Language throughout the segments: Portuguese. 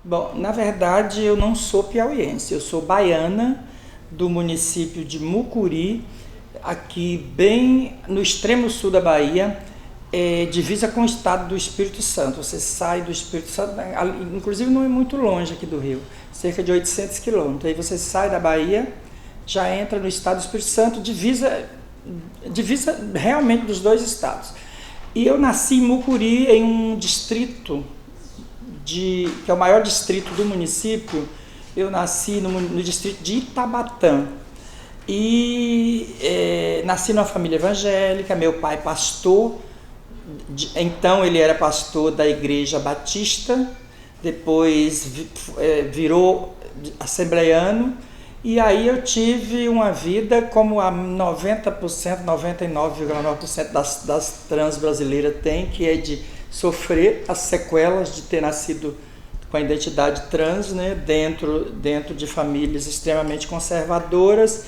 Bom, na verdade eu não sou piauiense, eu sou baiana do município de Mucuri, aqui bem no extremo sul da Bahia, divisa com o estado do Espírito Santo. Você sai do Espírito Santo, inclusive não é muito longe aqui do Rio, cerca de 800 quilômetros. Aí você sai da Bahia, já entra no estado do Espírito Santo, divisa realmente dos dois estados. E eu nasci em Mucuri, em um distrito que é o maior distrito do município. Eu nasci no distrito de Itabatã e nasci numa família evangélica. Meu pai pastor, então ele era pastor da Igreja Batista, depois virou assembleiano, e aí eu tive uma vida como a 90%, 99,9% das trans brasileiras tem, que é de sofrer as sequelas de ter nascido com a identidade trans, né, dentro de famílias extremamente conservadoras.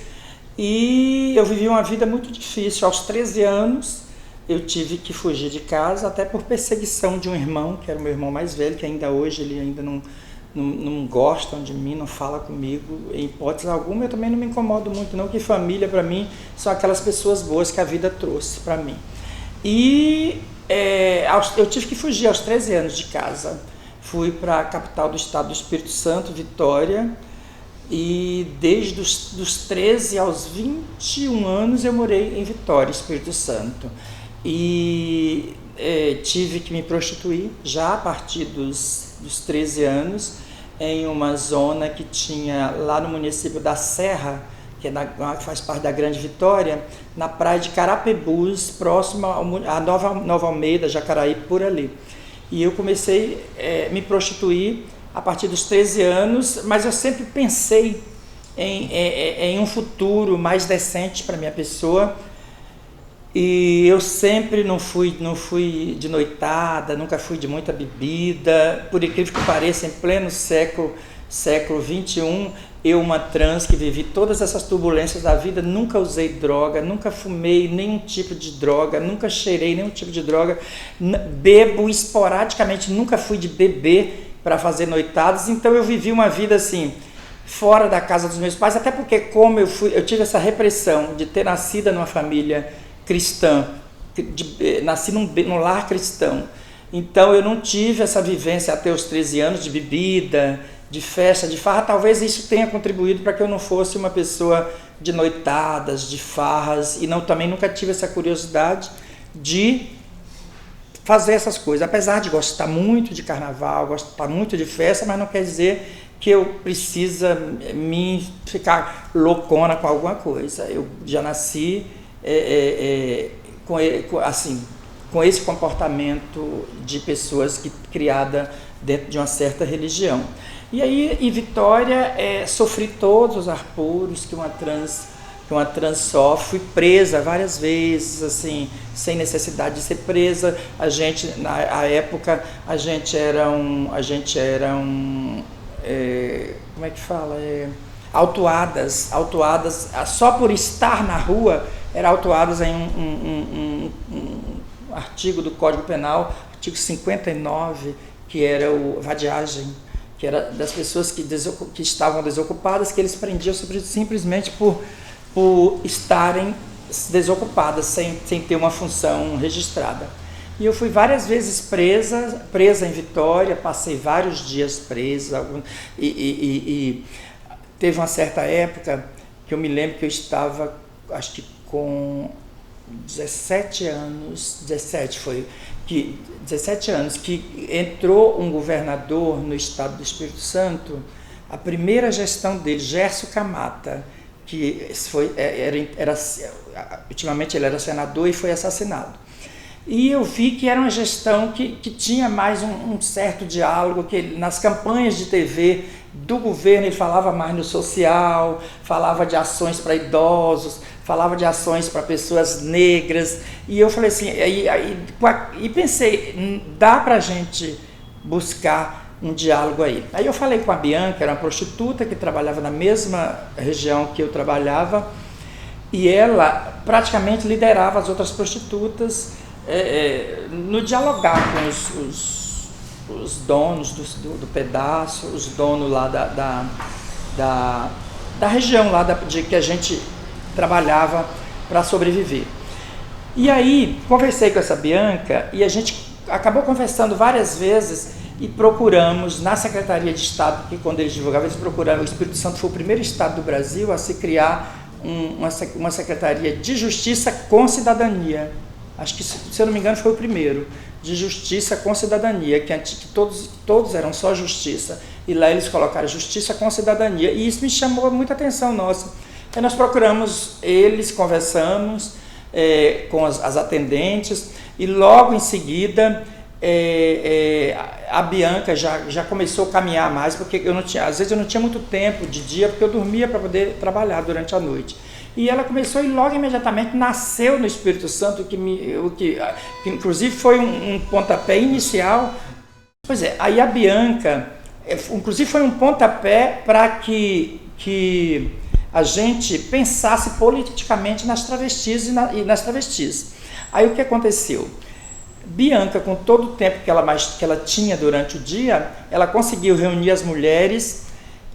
E eu vivi uma vida muito difícil. Aos 13 anos eu tive que fugir de casa, até por perseguição de um irmão, que era o meu irmão mais velho, que ainda hoje ele ainda não gosta de mim, não fala comigo em hipótese alguma. Eu também não me incomodo muito não, que família para mim são aquelas pessoas boas que a vida trouxe para mim. E eu tive que fugir aos 13 anos de casa. Fui para a capital do estado do Espírito Santo, Vitória, e desde os 13 aos 21 anos eu morei em Vitória, Espírito Santo. E tive que me prostituir já a partir dos 13 anos, em uma zona que tinha lá no município da Serra, que faz parte da Grande Vitória, na praia de Carapebus, próximo à Nova Almeida, Jacaraí, por ali. E eu comecei a me prostituir a partir dos 13 anos, mas eu sempre pensei em um futuro mais decente para minha pessoa. E eu sempre não fui de noitada, nunca fui de muita bebida. Por incrível que pareça, em pleno século XXI, eu, uma trans que vivi todas essas turbulências da vida, nunca usei droga, nunca fumei nenhum tipo de droga, nunca cheirei nenhum tipo de droga, bebo esporadicamente, nunca fui de beber para fazer noitadas. Então eu vivi uma vida assim, fora da casa dos meus pais, até porque como eu tive essa repressão de ter nascido numa família cristã, nasci num lar cristão. Então eu não tive essa vivência até os 13 anos de bebida, de festa, de farra. Talvez isso tenha contribuído para que eu não fosse uma pessoa de noitadas, de farras, e também nunca tive essa curiosidade de fazer essas coisas. Apesar de gostar muito de carnaval, gostar muito de festa, mas não quer dizer que eu precisa me ficar loucona com alguma coisa. Eu já nasci com esse comportamento de pessoas criada dentro de uma certa religião. E aí, em Vitória, sofri todos os apuros que uma trans sofre. Fui presa várias vezes, assim, sem necessidade de ser presa. Na época, a gente era como é que fala? Autuadas, só por estar na rua, era autuadas em um artigo do Código Penal, artigo 59, que era o vadiagem, que era das pessoas que estavam desocupadas, que eles prendiam simplesmente por estarem desocupadas, sem ter uma função registrada. E eu fui várias vezes presa em Vitória, passei vários dias presa, e teve uma certa época que eu me lembro que eu estava, acho que com 17 anos, 17 anos, que entrou um governador no estado do Espírito Santo, a primeira gestão dele, Gerson Camata, que ultimamente ele era senador e foi assassinado. E eu vi que era uma gestão que tinha mais um certo diálogo, que nas campanhas de TV do governo ele falava mais no social, falava de ações para idosos, falava de ações para pessoas negras. E eu falei assim, e pensei, dá para a gente buscar um diálogo aí. Aí eu falei com a Bianca, era uma prostituta que trabalhava na mesma região que eu trabalhava, e ela praticamente liderava as outras prostitutas no dialogar os donos do pedaço, os donos lá da região lá de que a gente trabalhava para sobreviver. E aí, conversei com essa Bianca e a gente acabou conversando várias vezes e procuramos na Secretaria de Estado, porque quando eles divulgavam, eles procuraram, o Espírito Santo foi o primeiro estado do Brasil a se criar uma Secretaria de Justiça com Cidadania. Acho que, se eu não me engano, foi o primeiro, de Justiça com Cidadania, que todos eram só Justiça, e lá eles colocaram Justiça com Cidadania, e isso me chamou muita atenção nossa. Aí nós procuramos eles, conversamos com as atendentes, e logo em seguida a Bianca já começou a caminhar mais, porque às vezes eu não tinha muito tempo de dia, porque eu dormia para poder trabalhar durante a noite. E ela começou e logo imediatamente nasceu no Espírito Santo, que inclusive foi um pontapé inicial. Pois é, aí a Bianca, inclusive foi um pontapé para que a gente pensasse politicamente nas travestis e nas travestis. Aí o que aconteceu? Bianca, com todo o tempo que ela tinha durante o dia, ela conseguiu reunir as mulheres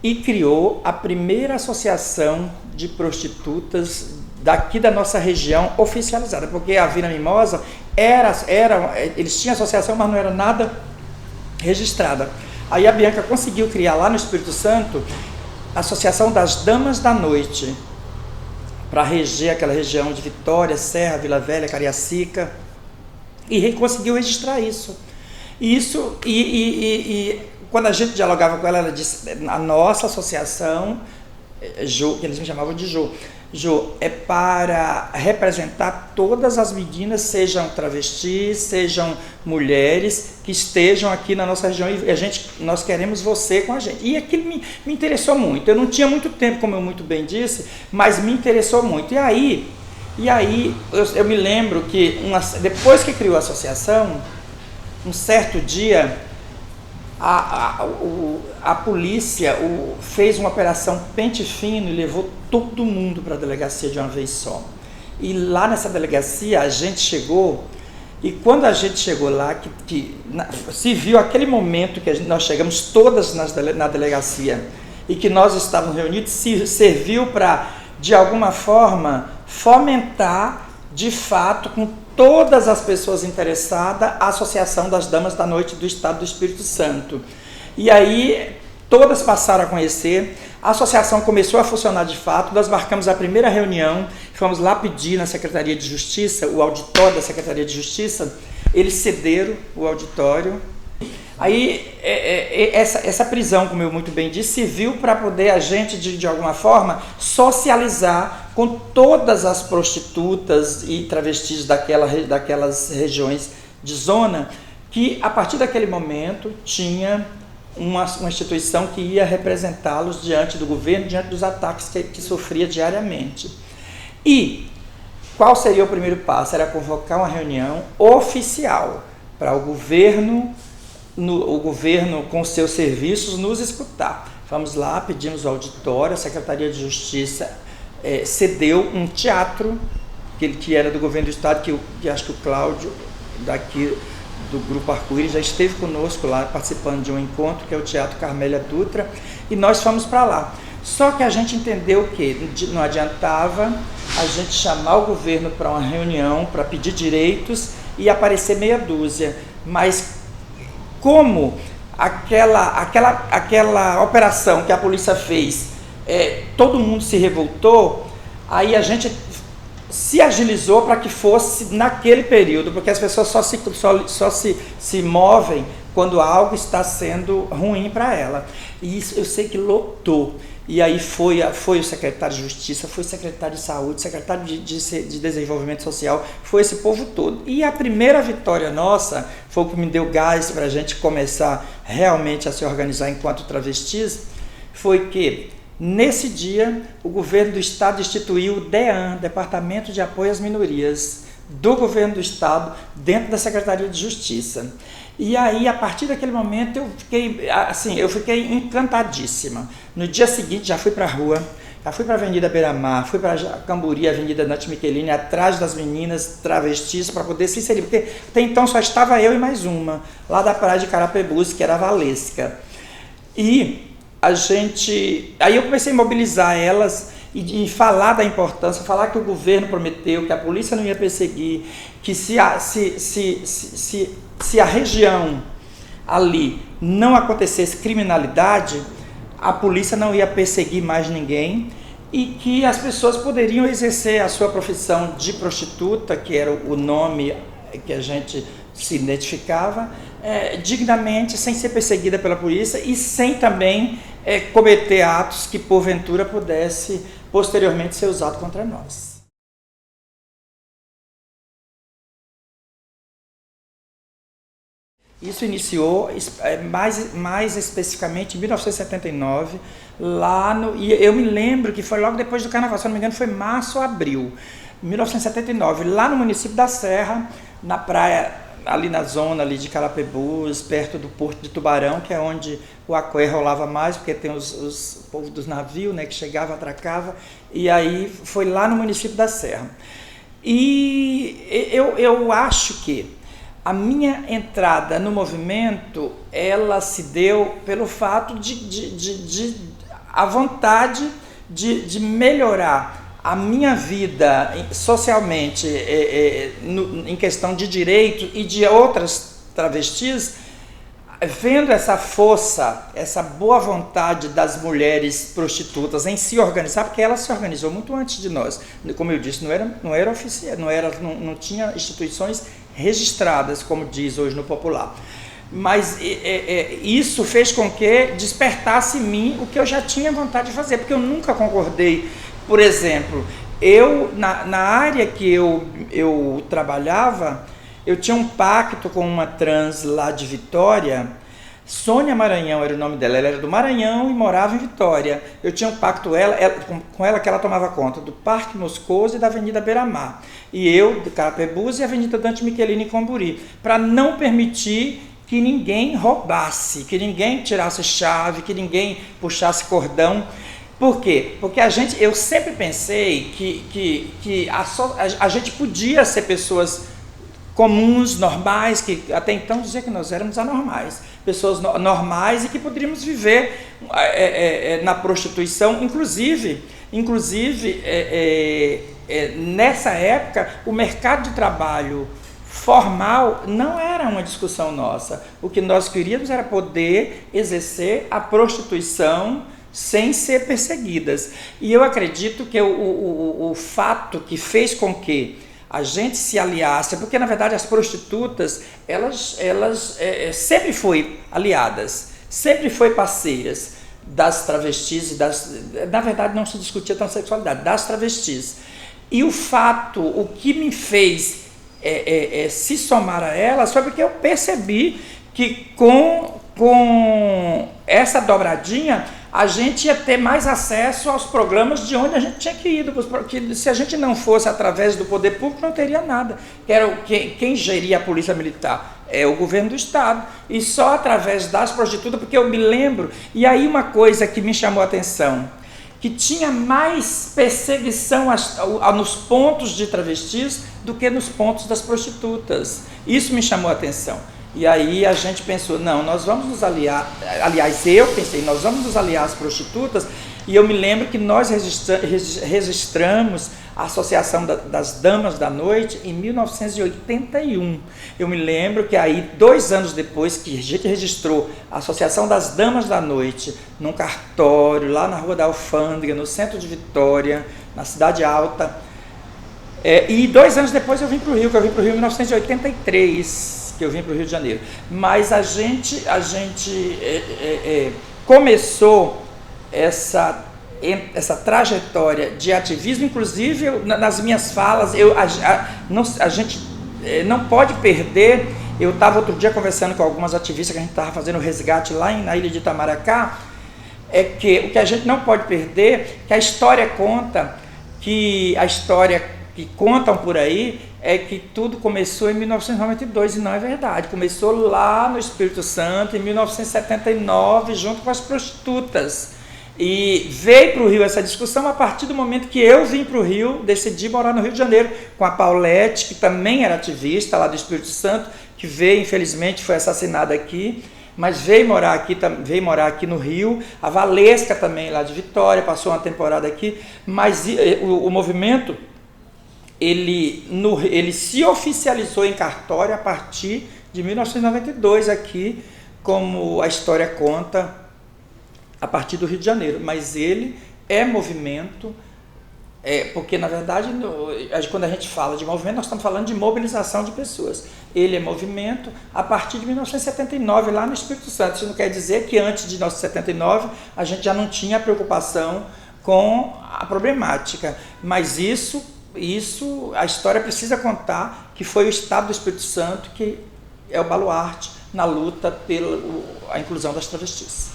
e criou a primeira associação de prostitutas daqui da nossa região oficializada, porque a Vila Mimosa eles tinham associação, mas não era nada registrada. Aí a Bianca conseguiu criar lá no Espírito Santo a Associação das Damas da Noite, para reger aquela região de Vitória, Serra, Vila Velha, Cariacica, e conseguiu registrar isso. E quando a gente dialogava com ela, ela disse: a nossa associação, que eles me chamavam de Jo, é para representar todas as meninas, sejam travestis, sejam mulheres, que estejam aqui na nossa região, e nós queremos você com a gente. E aquilo me interessou muito. Eu não tinha muito tempo, como eu muito bem disse, mas me interessou muito. E aí eu me lembro que depois que criou a associação, um certo dia, a polícia fez uma operação pente fino e levou todo mundo para a delegacia de uma vez só. E lá nessa delegacia a gente chegou, e quando a gente chegou lá, se viu aquele momento que nós chegamos todas na delegacia e que nós estávamos reunidos, serviu para, de alguma forma, fomentar de fato com todas as pessoas interessadas a Associação das Damas da Noite do Estado do Espírito Santo. E aí todas passaram a conhecer, a associação começou a funcionar de fato, nós marcamos a primeira reunião, fomos lá pedir na Secretaria de Justiça, o auditório da Secretaria de Justiça, eles cederam o auditório. Aí essa prisão, como eu muito bem disse, serviu para poder a gente, de alguma forma, socializar com todas as prostitutas e travestis daquelas regiões de zona, que a partir daquele momento tinha uma instituição que ia representá-los diante do governo, diante dos ataques que sofria diariamente. E qual seria o primeiro passo? Era convocar uma reunião oficial para o governo com seus serviços nos escutar. Vamos lá, pedimos o auditório, a Secretaria de Justiça cedeu um teatro que era do governo do estado, que acho que o Cláudio daqui do Grupo Arco-Íris já esteve conosco lá participando de um encontro, que é o Teatro Carmélia Dutra, e nós fomos para lá. Só que a gente entendeu que não adiantava a gente chamar o governo para uma reunião, para pedir direitos e aparecer meia dúzia, mas como aquela operação que a polícia fez, todo mundo se revoltou, aí a gente se agilizou para que fosse naquele período, porque as pessoas só se movem quando algo está sendo ruim para ela. E isso eu sei que lotou. E aí foi o secretário de Justiça, foi o secretário de Saúde, secretário de Desenvolvimento Social, foi esse povo todo. E a primeira vitória nossa foi o que me deu gás para a gente começar realmente a se organizar enquanto travestis, foi que nesse dia o governo do estado instituiu o DEAN, Departamento de Apoio às Minorias, do governo do estado, dentro da Secretaria de Justiça. E aí, a partir daquele momento, eu fiquei encantadíssima. No dia seguinte, já fui para a rua, Já fui para a Avenida Beira-Mar, fui para Camburi, Avenida Dante Michelini, atrás das meninas travestis para poder se inserir, porque até então só estava eu e mais uma, lá da praia de Carapebus, que era a Valesca. E aí eu comecei a mobilizar elas e falar da importância, falar que o governo prometeu, que a polícia não ia perseguir, que se a região ali não acontecesse criminalidade, a polícia não ia perseguir mais ninguém e que as pessoas poderiam exercer a sua profissão de prostituta, que era o nome que a gente se identificava, dignamente, sem ser perseguida pela polícia e sem também cometer atos que porventura pudesse posteriormente ser usado contra nós. Isso iniciou mais especificamente em 1979, e eu me lembro que foi logo depois do Carnaval, se não me engano foi março ou abril, 1979, lá no município da Serra, na praia, ali na zona ali de Carapebus, perto do Porto de Tubarão, que é onde o aqué rolava mais, porque tem os povos dos navios, né, que chegava, atracava, e aí foi lá no município da Serra. E eu acho que a minha entrada no movimento, ela se deu pelo fato de a vontade de melhorar a minha vida socialmente, em questão de direito e de outras travestis, vendo essa força, essa boa vontade das mulheres prostitutas em se organizar, porque ela se organizou muito antes de nós. Como eu disse, não era oficial, não tinha instituições registradas, como diz hoje no popular. Mas isso fez com que despertasse em mim o que eu já tinha vontade de fazer, porque eu nunca concordei. Por exemplo, na área que eu trabalhava, eu tinha um pacto com uma trans lá de Vitória. Sônia Maranhão era o nome dela, ela era do Maranhão e morava em Vitória. Eu tinha um pacto com ela que ela tomava conta do Parque Moscoso e da Avenida Beira-Mar. E eu, do Carapebus e a Avenida Dante Michelini em Camburi, para não permitir que ninguém roubasse, que ninguém tirasse chave, que ninguém puxasse cordão. Por quê? Porque eu sempre pensei que a gente podia ser pessoas comuns, normais, que até então dizia que nós éramos anormais, pessoas normais e que poderíamos viver na prostituição, inclusive nessa época o mercado de trabalho formal não era uma discussão nossa. O que nós queríamos era poder exercer a prostituição sem ser perseguidas. E eu acredito que o fato que fez com que a gente se aliasse, porque na verdade as prostitutas, elas sempre foi aliadas, sempre foi parceiras das travestis, na verdade não se discutia tão sexualidade, das travestis. E o que me fez se somar a elas foi porque eu percebi que com essa dobradinha a gente ia ter mais acesso aos programas de onde a gente tinha que ir, porque se a gente não fosse através do poder público não teria nada, quem geria a polícia militar é o governo do estado, e só através das prostitutas, porque eu me lembro, e aí uma coisa que me chamou a atenção, que tinha mais perseguição nos pontos de travestis do que nos pontos das prostitutas, isso me chamou a atenção. E aí a gente pensou, não, nós vamos nos aliar, aliás, eu pensei, nós vamos nos aliar às prostitutas, e eu me lembro que nós registramos a Associação das Damas da Noite em 1981. Eu me lembro que aí, 2 anos depois que a gente registrou a Associação das Damas da Noite, num cartório, lá na Rua da Alfândega, no centro de Vitória, na Cidade Alta, e 2 anos depois eu vim para o Rio, em 1983, que eu vim para o Rio de Janeiro. Mas a gente começou essa trajetória de ativismo, inclusive nas minhas falas, a gente não pode perder. Eu estava outro dia conversando com algumas ativistas que a gente estava fazendo resgate lá na ilha de Itamaracá, que o que a gente não pode perder, que a história que contam por aí é que tudo começou em 1992, e não é verdade. Começou lá no Espírito Santo, em 1979, junto com as prostitutas. E veio para o Rio essa discussão a partir do momento que eu vim para o Rio, decidi morar no Rio de Janeiro, com a Paulette, que também era ativista lá do Espírito Santo, que veio, infelizmente, foi assassinada aqui, mas veio morar aqui no Rio. A Valesca também, lá de Vitória, passou uma temporada aqui, mas o movimento, ele se oficializou em cartório a partir de 1992 aqui, como a história conta, a partir do Rio de Janeiro. Mas ele é movimento, porque na verdade, quando a gente fala de movimento, nós estamos falando de mobilização de pessoas. Ele é movimento a partir de 1979, lá no Espírito Santo. Isso não quer dizer que antes de 1979 a gente já não tinha preocupação com a problemática, mas isso a história precisa contar que foi o Estado do Espírito Santo que é o baluarte na luta pela a inclusão das travestis.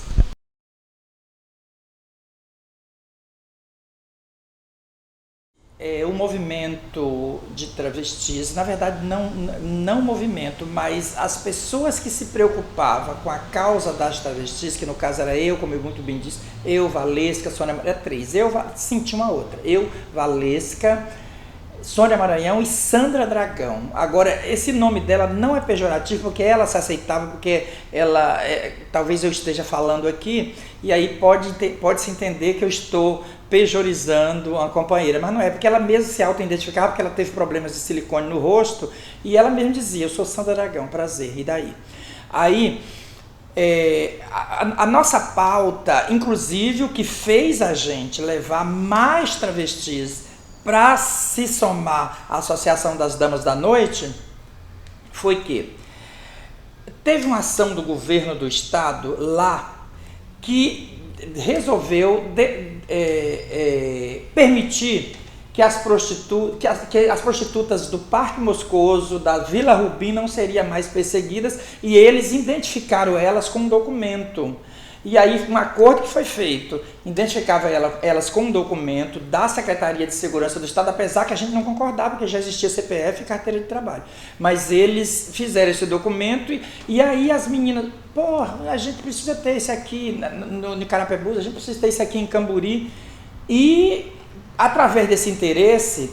O movimento de travestis, na verdade não movimento, mas as pessoas que se preocupavam com a causa das travestis, que no caso era eu, como eu muito bem disse, eu, Valesca, Sônia, era três, eu senti uma outra, eu, Valesca, Sônia Maranhão e Sandra Dragão. Agora, esse nome dela não é pejorativo, porque ela se aceitava, porque ela, talvez eu esteja falando aqui, e aí pode-se entender que eu estou pejorizando uma companheira, mas não é, porque ela mesma se auto-identificava, porque ela teve problemas de silicone no rosto, e ela mesma dizia, eu sou Sandra Dragão, prazer, e daí? Aí, a nossa pauta, inclusive o que fez a gente levar mais travestis para se somar à Associação das Damas da Noite, foi que teve uma ação do governo do estado lá que resolveu permitir que as prostitutas do Parque Moscoso, da Vila Rubim, não seriam mais perseguidas, e eles identificaram elas com um documento. E aí um acordo que foi feito, identificava elas com um documento da Secretaria de Segurança do Estado, apesar que a gente não concordava, porque já existia CPF e carteira de trabalho. Mas eles fizeram esse documento e aí as meninas, a gente precisa ter isso aqui no Carapebus, a gente precisa ter isso aqui em Camburi. E através desse interesse,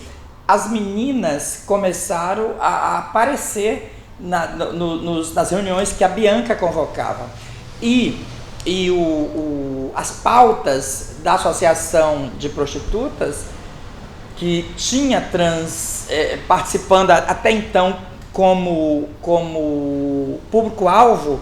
as meninas começaram a aparecer nas reuniões que a Bianca convocava. E as pautas da Associação de Prostitutas, que tinha trans participando até então como público-alvo,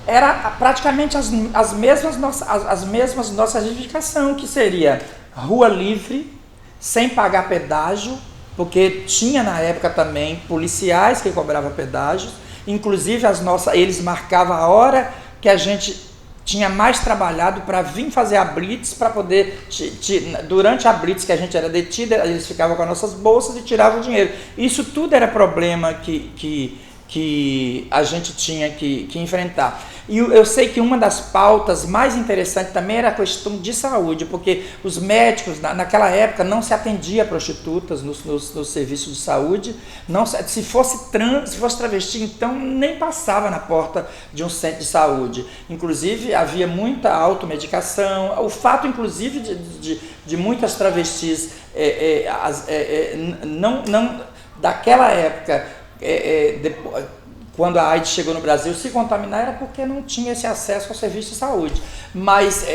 era praticamente as mesmas nossas reivindicações, que seria rua livre, sem pagar pedágio, porque tinha na época também policiais que cobravam pedágios, inclusive eles marcavam a hora que a gente tinha mais trabalhado para vir fazer a blitz, para poder, durante a blitz que a gente era detida, eles ficavam com as nossas bolsas e tiravam o dinheiro. Isso tudo era problema que a gente tinha que enfrentar. E eu sei que uma das pautas mais interessantes também era a questão de saúde, porque os médicos, naquela época, não se atendia a prostitutas nos serviços de saúde. Se fosse travesti, então nem passava na porta de um centro de saúde. Inclusive, havia muita automedicação. O fato, inclusive, de muitas travestis daquela época, quando a AIDS chegou no Brasil, se contaminar era porque não tinha esse acesso ao serviço de saúde. Mas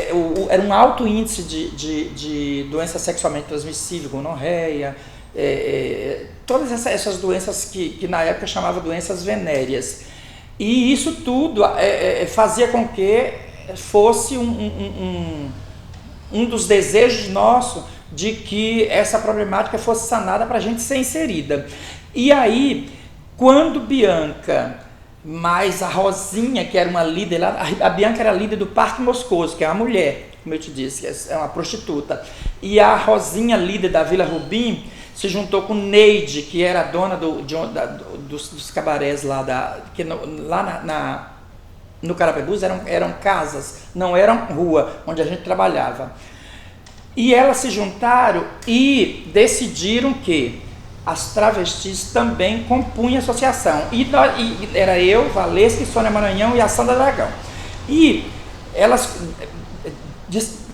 era um alto índice de doença sexualmente transmissível, gonorreia, todas essas doenças que na época chamavam doenças venéreas. E isso tudo fazia com que fosse um dos desejos nossos de que essa problemática fosse sanada para a gente ser inserida. E aí, quando Bianca, mais a Rosinha, que era uma líder lá, a Bianca era líder do Parque Moscoso, que é uma mulher, como eu te disse, é uma prostituta, e a Rosinha, líder da Vila Rubim, se juntou com Neide, que era a dona dos cabarés lá, no Carapebus, eram casas, não eram rua, onde a gente trabalhava. E elas se juntaram e decidiram que as travestis também compunham a associação. E era eu, Valesca, Sônia Maranhão e a Sandra Dragão. E elas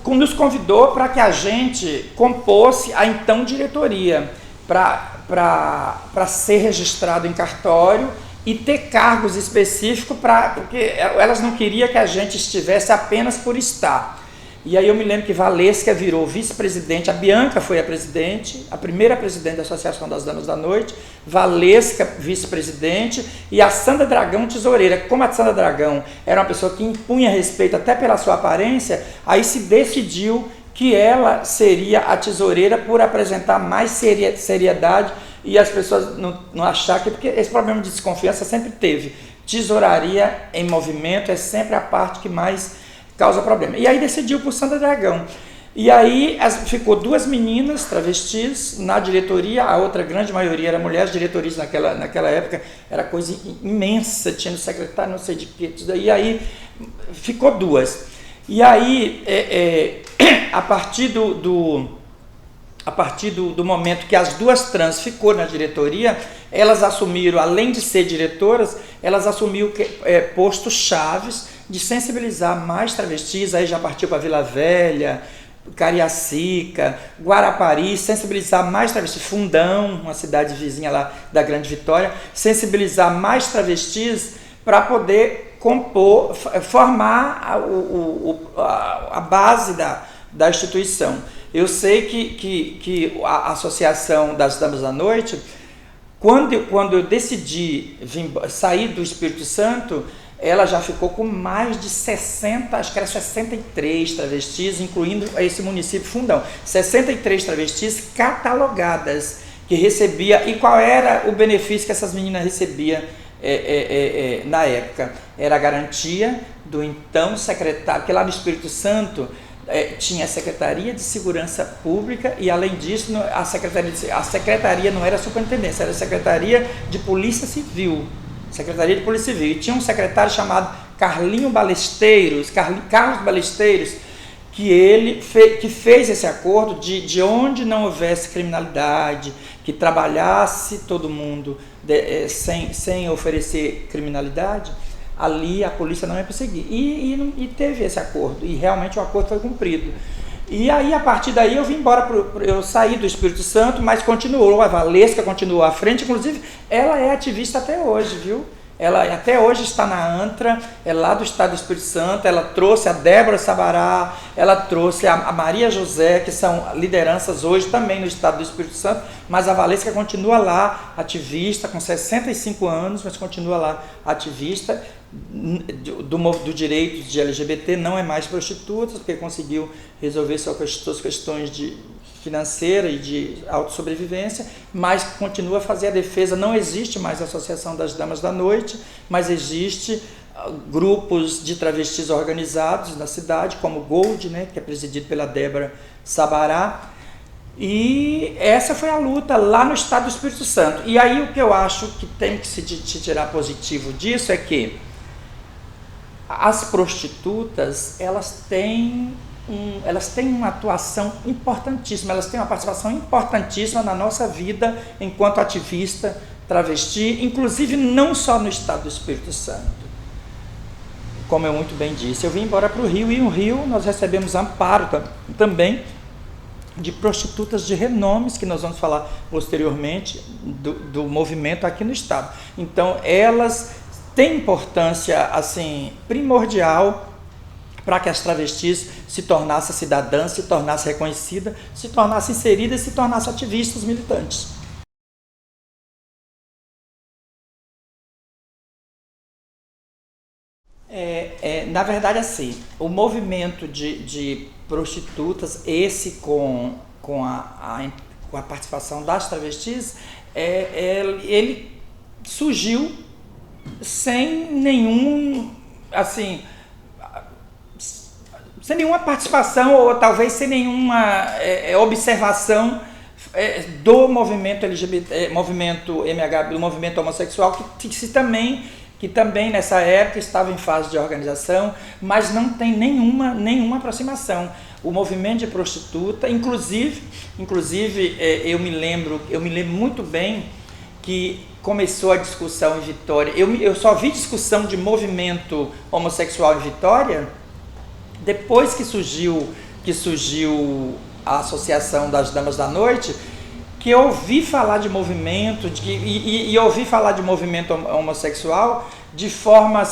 nos convidou para que a gente compôsse a então diretoria, para ser registrado em cartório e ter cargos específicos, porque elas não queriam que a gente estivesse apenas por estar. E aí eu me lembro que Valesca virou vice-presidente, a Bianca foi a presidente, a primeira presidente da Associação das Damas da Noite, Valesca vice-presidente e a Sandra Dragão tesoureira. Como a Sandra Dragão era uma pessoa que impunha respeito até pela sua aparência, aí se decidiu que ela seria a tesoureira por apresentar mais seriedade e as pessoas não acharem que... Porque esse problema de desconfiança sempre teve. Tesouraria em movimento é sempre a parte que mais causa problema. E aí decidiu por Sandra Dragão. E aí ficou 2 meninas travestis na diretoria, a outra grande maioria era mulheres. Diretorias naquela época era coisa imensa, tinha no secretário, não sei de que. E aí ficou 2. E aí, a partir do momento que as 2 trans ficou na diretoria, elas assumiram, além de ser diretoras, elas assumiram postos chaves de sensibilizar mais travestis. Aí já partiu para Vila Velha, Cariacica, Guarapari, sensibilizar mais travestis, Fundão, uma cidade vizinha lá da Grande Vitória, sensibilizar mais travestis para poder compor, formar a base da instituição. Eu sei que a Associação das Damas da Noite, quando eu decidi sair do Espírito Santo, ela já ficou com mais de 60, acho que era 63 travestis, incluindo esse município Fundão. 63 travestis catalogadas que recebia. E qual era o benefício que essas meninas recebiam na época? Era a garantia do então secretário, porque lá no Espírito Santo tinha a Secretaria de Segurança Pública e, além disso, a secretaria não era a superintendência, era a Secretaria de Polícia Civil. Secretaria de Polícia Civil. E tinha um secretário chamado Carlos Balesteiros, que fez esse acordo de onde não houvesse criminalidade, que trabalhasse todo mundo sem oferecer criminalidade, ali a polícia não ia perseguir. E teve esse acordo, e realmente o acordo foi cumprido. E aí, a partir daí, eu vim embora, eu saí do Espírito Santo, mas continuou, a Valesca continuou à frente, inclusive ela é ativista até hoje, viu? Ela até hoje está na ANTRA, é lá do estado do Espírito Santo. Ela trouxe a Débora Sabará, ela trouxe a Maria José, que são lideranças hoje também no estado do Espírito Santo, mas a Valesca continua lá, ativista, com 65 anos, mas continua lá, ativista do direito de LGBT, não é mais prostituta, porque conseguiu resolver suas questões financeira e de autossobrevivência, mas continua a fazer a defesa. Não existe mais a Associação das Damas da Noite, mas existe grupos de travestis organizados na cidade, como o Gold, né, que é presidido pela Débora Sabará, e essa foi a luta lá no estado do Espírito Santo. E aí o que eu acho que tem que se tirar positivo disso é que as prostitutas, elas têm uma atuação importantíssima, elas têm uma participação importantíssima na nossa vida enquanto ativista travesti, inclusive não só no estado do Espírito Santo. Como eu muito bem disse, eu vim embora para o Rio, e no Rio nós recebemos amparo também de prostitutas de renomes, que nós vamos falar posteriormente do movimento aqui no estado. Então elas têm importância assim primordial para que as travestis se tornassem cidadãs, se tornassem reconhecidas, se tornassem inseridas, se tornassem ativistas militantes. Na verdade, assim, o movimento de prostitutas, esse com a participação das travestis, ele surgiu sem nenhuma participação, ou talvez sem nenhuma observação do movimento LGBT, movimento MH, do movimento homossexual, que também nessa época estava em fase de organização, mas não tem nenhuma aproximação. O movimento de prostituta, inclusive eu me lembro muito bem que começou a discussão em Vitória. Eu só vi discussão de movimento homossexual em Vitória depois que surgiu a Associação das Damas da Noite, que eu ouvi falar de movimento, e ouvi falar de movimento homossexual de forma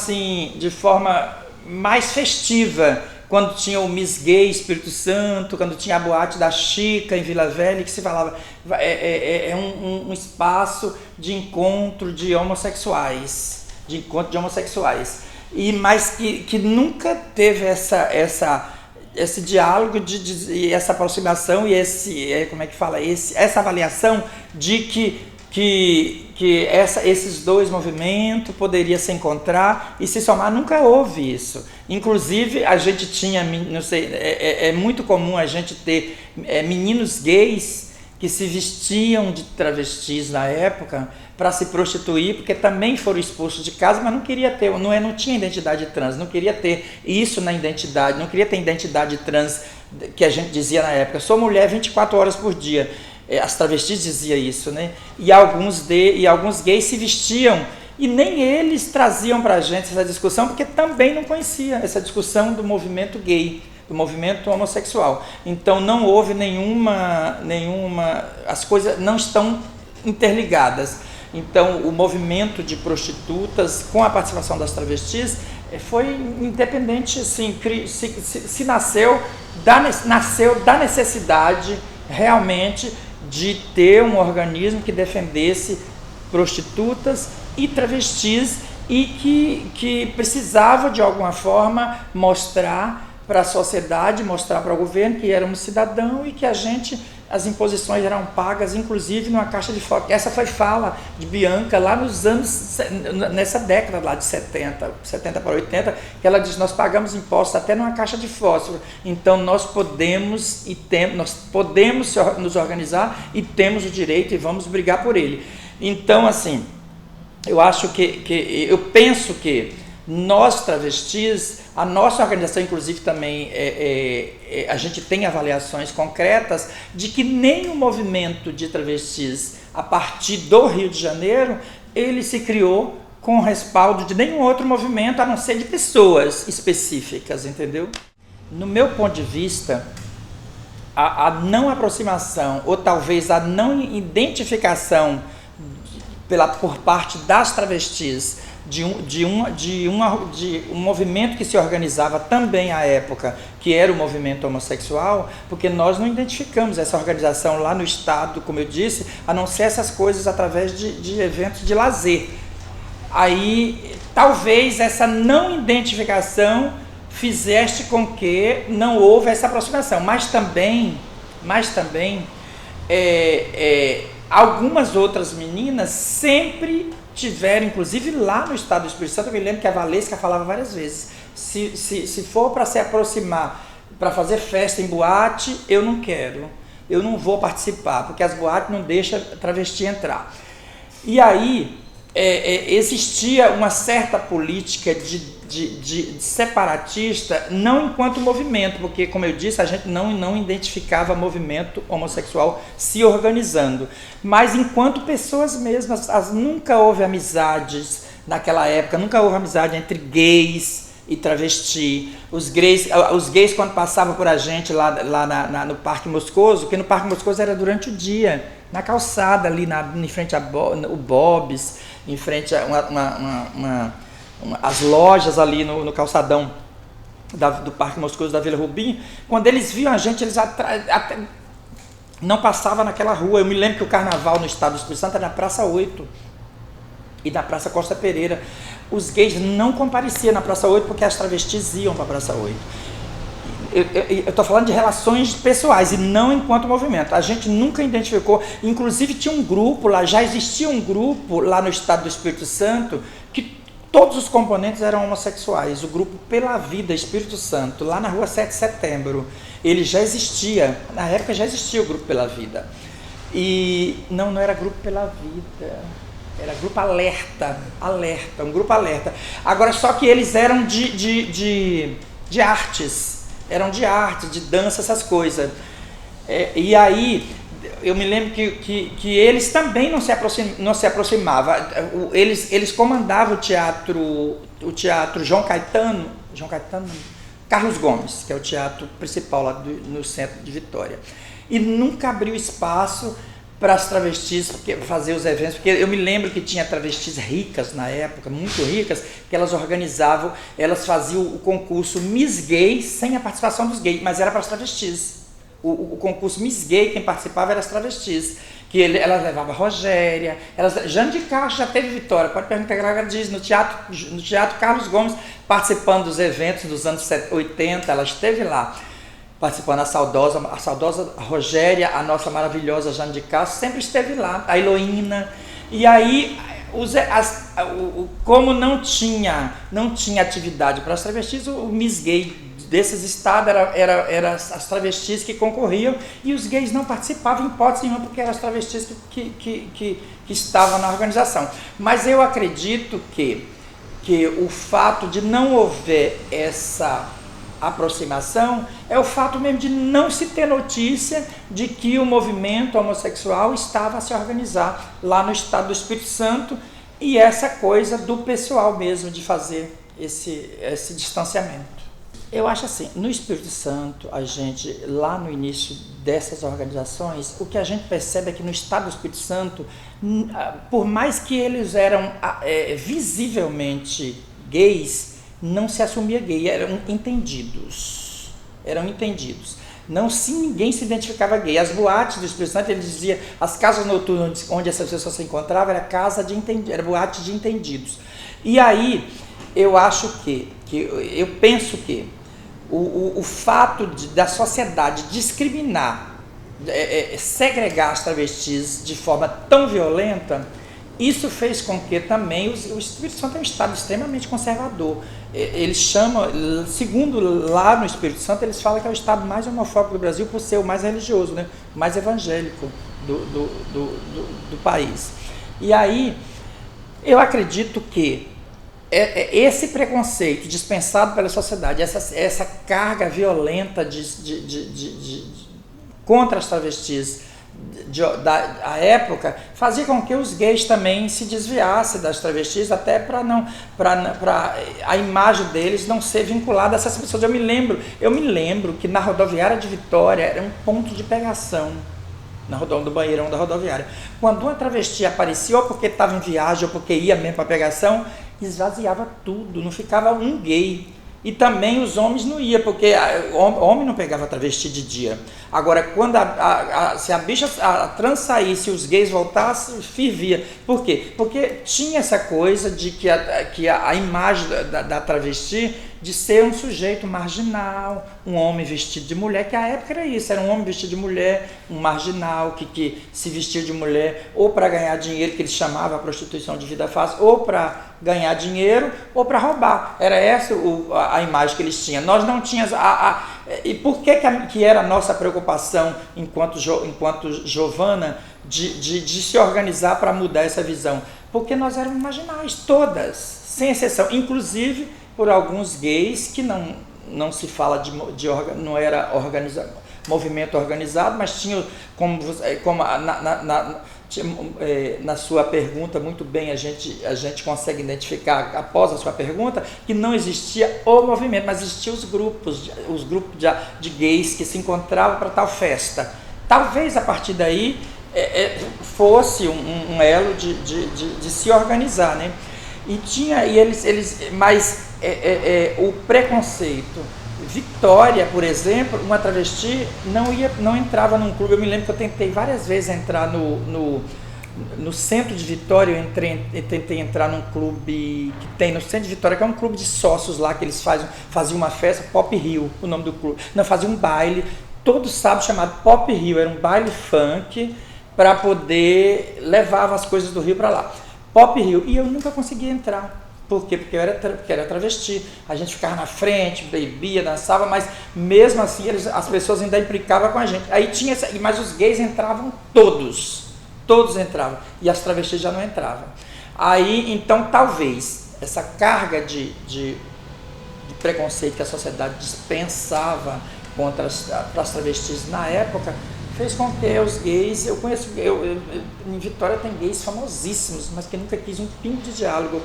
mais festiva, quando tinha o Miss Gay Espírito Santo, quando tinha a boate da Chica em Vila Velha, que se falava um espaço de encontro de homossexuais, mas que nunca teve esse diálogo e essa aproximação e essa avaliação de que esses dois movimentos poderiam se encontrar e se somar. Nunca houve isso. Inclusive, a gente tinha, não sei, é muito comum a gente ter meninos gays que se vestiam de travestis na época para se prostituir, porque também foram expulsos de casa, mas não queria ter, não tinha identidade trans, não queria ter isso na identidade, não queria ter identidade trans, que a gente dizia na época, sou mulher 24 horas por dia. As travestis diziam isso, né? E alguns gays se vestiam, e nem eles traziam para a gente essa discussão, porque também não conhecia essa discussão do movimento gay, do movimento homossexual. Então não houve as coisas não estão interligadas. Então o movimento de prostitutas com a participação das travestis foi independente, assim, nasceu da necessidade realmente de ter um organismo que defendesse prostitutas e travestis e que precisava de alguma forma mostrar para a sociedade, mostrar para o governo que éramos cidadão e que as imposições eram pagas, inclusive numa caixa de fósforo. Essa foi fala de Bianca lá nessa década lá de 70 para 80, que ela diz, nós pagamos impostos até numa caixa de fósforo, então nós podemos nos organizar e temos o direito e vamos brigar por ele. Então, assim, eu penso que nós travestis, a nossa organização inclusive também, a gente tem avaliações concretas de que nem o movimento de travestis a partir do Rio de Janeiro, ele se criou com respaldo de nenhum outro movimento, a não ser de pessoas específicas, entendeu? No meu ponto de vista, a não aproximação, ou talvez a não identificação por parte das travestis de um movimento que se organizava também à época, que era o movimento homossexual, porque nós não identificamos essa organização lá no Estado, como eu disse, a não ser essas coisas através de eventos de lazer. Aí, talvez essa não identificação fizesse com que não houve essa aproximação, mas também algumas outras meninas sempre tiveram, inclusive lá no estado do Espírito Santo, eu me lembro que a Valesca falava várias vezes, se for para se aproximar, para fazer festa em boate, eu não quero, eu não vou participar, porque as boates não deixam travesti entrar. E aí existia uma certa política de separatista, não enquanto movimento, porque, como eu disse, a gente não identificava movimento homossexual se organizando, mas enquanto pessoas mesmas. Nunca houve amizades naquela época, nunca houve amizade entre gays e travesti. Os gays quando passavam por a gente lá no Parque Moscoso, porque no Parque Moscoso era durante o dia, na calçada ali, em frente o Bob's, em frente a as lojas ali no calçadão do Parque Moscoso da Vila Rubim, quando eles viam a gente, eles até não passavam naquela rua. Eu me lembro que o carnaval no estado do Espírito Santo era na Praça 8 e na Praça Costa Pereira. Os gays não compareciam na Praça 8 porque as travestis iam para a Praça 8. Eu estou falando de relações pessoais e não enquanto movimento. A gente nunca identificou, inclusive tinha um grupo lá, já existia um grupo lá no estado do Espírito Santo que todos os componentes eram homossexuais. O grupo Pela Vida Espírito Santo, lá na rua 7 de Setembro, ele já existia, na época já existia o grupo Pela Vida. E não era grupo Pela Vida, era grupo Alerta, um grupo Alerta. Agora, só que eles eram de artes, de dança, essas coisas. E aí, eu me lembro que eles também não se aproximavam. Eles comandavam o teatro João Caetano, Carlos Gomes, que é o teatro principal lá no centro de Vitória. E nunca abriu espaço para as travestis fazer os eventos, porque eu me lembro que tinha travestis ricas na época, muito ricas, que elas organizavam, elas faziam o concurso Miss Gay sem a participação dos gays, mas era para as travestis. O concurso Miss Gay, quem participava era as travestis, que elas levavam Rogéria, Jane de Castro já teve Vitória, pode perguntar que ela diz, no teatro Carlos Gomes, participando dos eventos dos anos 80, ela esteve lá, participando, a saudosa Rogéria, a nossa maravilhosa Jane de Castro, sempre esteve lá, a Heloína, e aí, como não tinha atividade para as travestis, o Miss Gay desses estados era as travestis que concorriam, e os gays não participavam em hipótese nenhuma, porque eram as travestis que estavam na organização. Mas eu acredito que o fato de não haver essa aproximação é o fato mesmo de não se ter notícia de que o movimento homossexual estava a se organizar lá no estado do Espírito Santo, e essa coisa do pessoal mesmo de fazer esse distanciamento. Eu acho assim, no Espírito Santo, a gente, lá no início dessas organizações, o que a gente percebe é que no estado do Espírito Santo, por mais que eles eram visivelmente gays, não se assumia gay, eram entendidos. Não, se ninguém se identificava gay. As boates do Espírito Santo, ele dizia, as casas noturnas onde essas pessoas se encontravam, era boate de entendidos. E aí, eu penso que o fato da sociedade discriminar, segregar as travestis de forma tão violenta, isso fez com que também o Espírito Santo é um estado extremamente conservador. Eles chamam, segundo lá no Espírito Santo, eles falam que é o estado mais homofóbico do Brasil por ser o mais religioso, né? O mais evangélico do país. E aí, eu acredito que esse preconceito dispensado pela sociedade, essa carga violenta contra as travestis da época, fazia com que os gays também se desviassem das travestis, até para a imagem deles não ser vinculada a essas pessoas. Eu me lembro que na rodoviária de Vitória era um ponto de pegação, do banheirão da rodoviária. Quando uma travesti aparecia, ou porque estava em viagem, ou porque ia mesmo para pegação, esvaziava tudo, não ficava um gay. E também os homens não iam, porque o homem não pegava travesti de dia. Agora, quando se a trans saísse e os gays voltassem, fervia. Por quê? Porque tinha essa coisa de que a imagem da travesti de ser um sujeito marginal, um homem vestido de mulher, que a época era isso, era um homem vestido de mulher, um marginal que se vestia de mulher ou para ganhar dinheiro, que eles chamavam a prostituição de vida fácil, ou para ganhar dinheiro ou para roubar. Era essa a imagem que eles tinham. Nós não tínhamos... E por que era a nossa preocupação enquanto Giovana de se organizar para mudar essa visão? Porque nós éramos marginais, todas, sem exceção, inclusive por alguns gays que não se fala não era movimento organizado, mas tinha, como na sua pergunta, muito bem a gente consegue identificar, após a sua pergunta, que não existia o movimento, mas existiam os grupos de gays que se encontravam para tal festa. Talvez a partir daí fosse um elo de se organizar, né? Mas o preconceito. Vitória, por exemplo, uma travesti não entrava num clube. Eu me lembro que eu tentei várias vezes entrar no centro de Vitória. Eu tentei entrar num clube que tem no centro de Vitória, que é um clube de sócios lá, que eles faziam uma festa, Pop Rio, o nome do clube. Não, faziam um baile todo sábado chamado Pop Rio, era um baile funk para poder levar as coisas do Rio para lá. Pop Rio, e eu nunca conseguia entrar. Por quê? Porque era travesti. A gente ficava na frente, bebia, dançava, mas mesmo assim as pessoas ainda implicavam com a gente. Aí mas os gays entravam todos entravam, e as travestis já não entravam. Aí, então, talvez essa carga de preconceito que a sociedade dispensava contra as travestis na época, fez com que os gays, em Vitória tem gays famosíssimos, mas que nunca quis um pingo de diálogo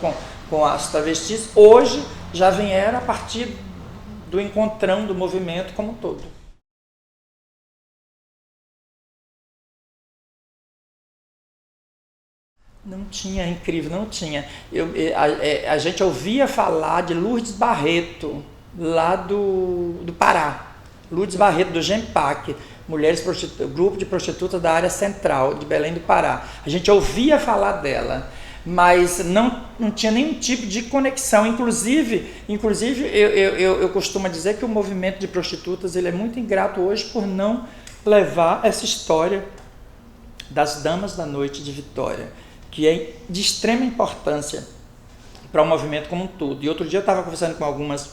com as travestis. Hoje já vieram a partir do encontrão do movimento como um todo. Não tinha, é incrível, não tinha. A gente ouvia falar de Lourdes Barreto, lá do Pará. Lourdes Barreto, do GEMPAC, Grupo de Prostitutas da Área Central de Belém do Pará. A gente ouvia falar dela, mas não tinha nenhum tipo de conexão. Inclusive eu costumo dizer que o movimento de prostitutas ele é muito ingrato hoje por não levar essa história das Damas da Noite de Vitória, que é de extrema importância para o movimento como um todo. E outro dia eu estava conversando com algumas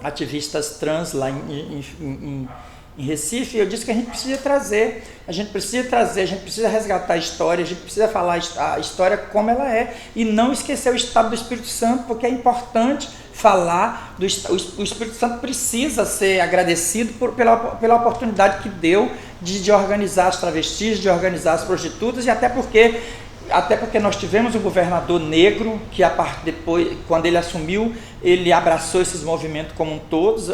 ativistas trans lá em Recife, e eu disse que a gente precisa resgatar a história, a gente precisa falar a história como ela é, e não esquecer o estado do Espírito Santo, porque é importante falar, o Espírito Santo precisa ser agradecido pela oportunidade que deu de organizar as travestis, de organizar as prostitutas, e até porque nós tivemos um governador negro que depois, quando ele assumiu, ele abraçou esses movimentos como um todos,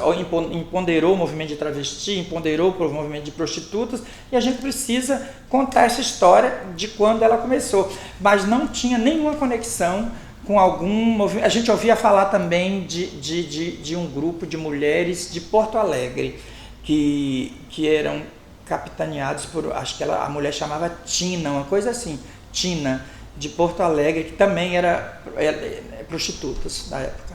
empoderou o movimento de travesti, empoderou o movimento de prostitutas, e a gente precisa contar essa história de quando ela começou. Mas não tinha nenhuma conexão com algum movimento. A gente ouvia falar também de um grupo de mulheres de Porto Alegre, que eram capitaneados por, acho que a mulher chamava Tina, uma coisa assim, Tina, de Porto Alegre, que também era prostitutas da época.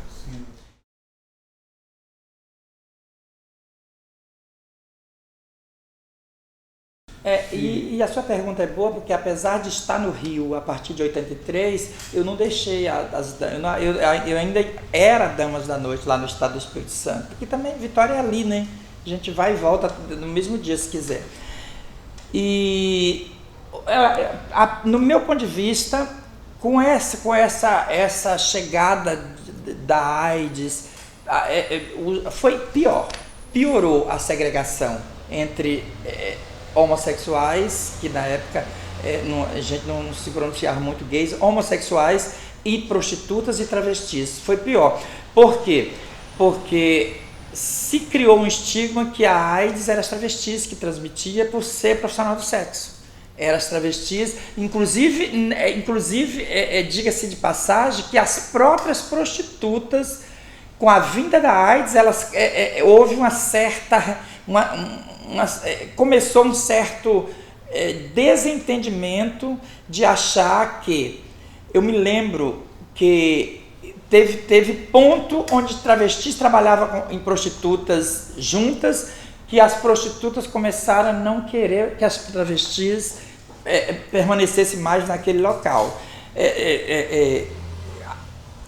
E a sua pergunta é boa, porque apesar de estar no Rio a partir de 83, eu não deixei eu ainda era Damas da Noite lá no estado do Espírito Santo, porque também Vitória é ali, né? A gente vai e volta no mesmo dia se quiser. E no meu ponto de vista, com essa chegada da AIDS, foi piorou a segregação entre homossexuais, que na época a gente não se pronunciava muito gays, homossexuais e prostitutas e travestis. Foi pior. Por quê? Porque se criou um estigma que a AIDS era as travestis que transmitia por ser profissional do sexo. Eram as travestis, inclusive diga-se de passagem, que as próprias prostitutas, com a vinda da AIDS, houve uma certa... começou um certo desentendimento de achar que... Eu me lembro que teve ponto onde travestis trabalhavam em prostitutas juntas, que as prostitutas começaram a não querer que as travestis permanecessem mais naquele local.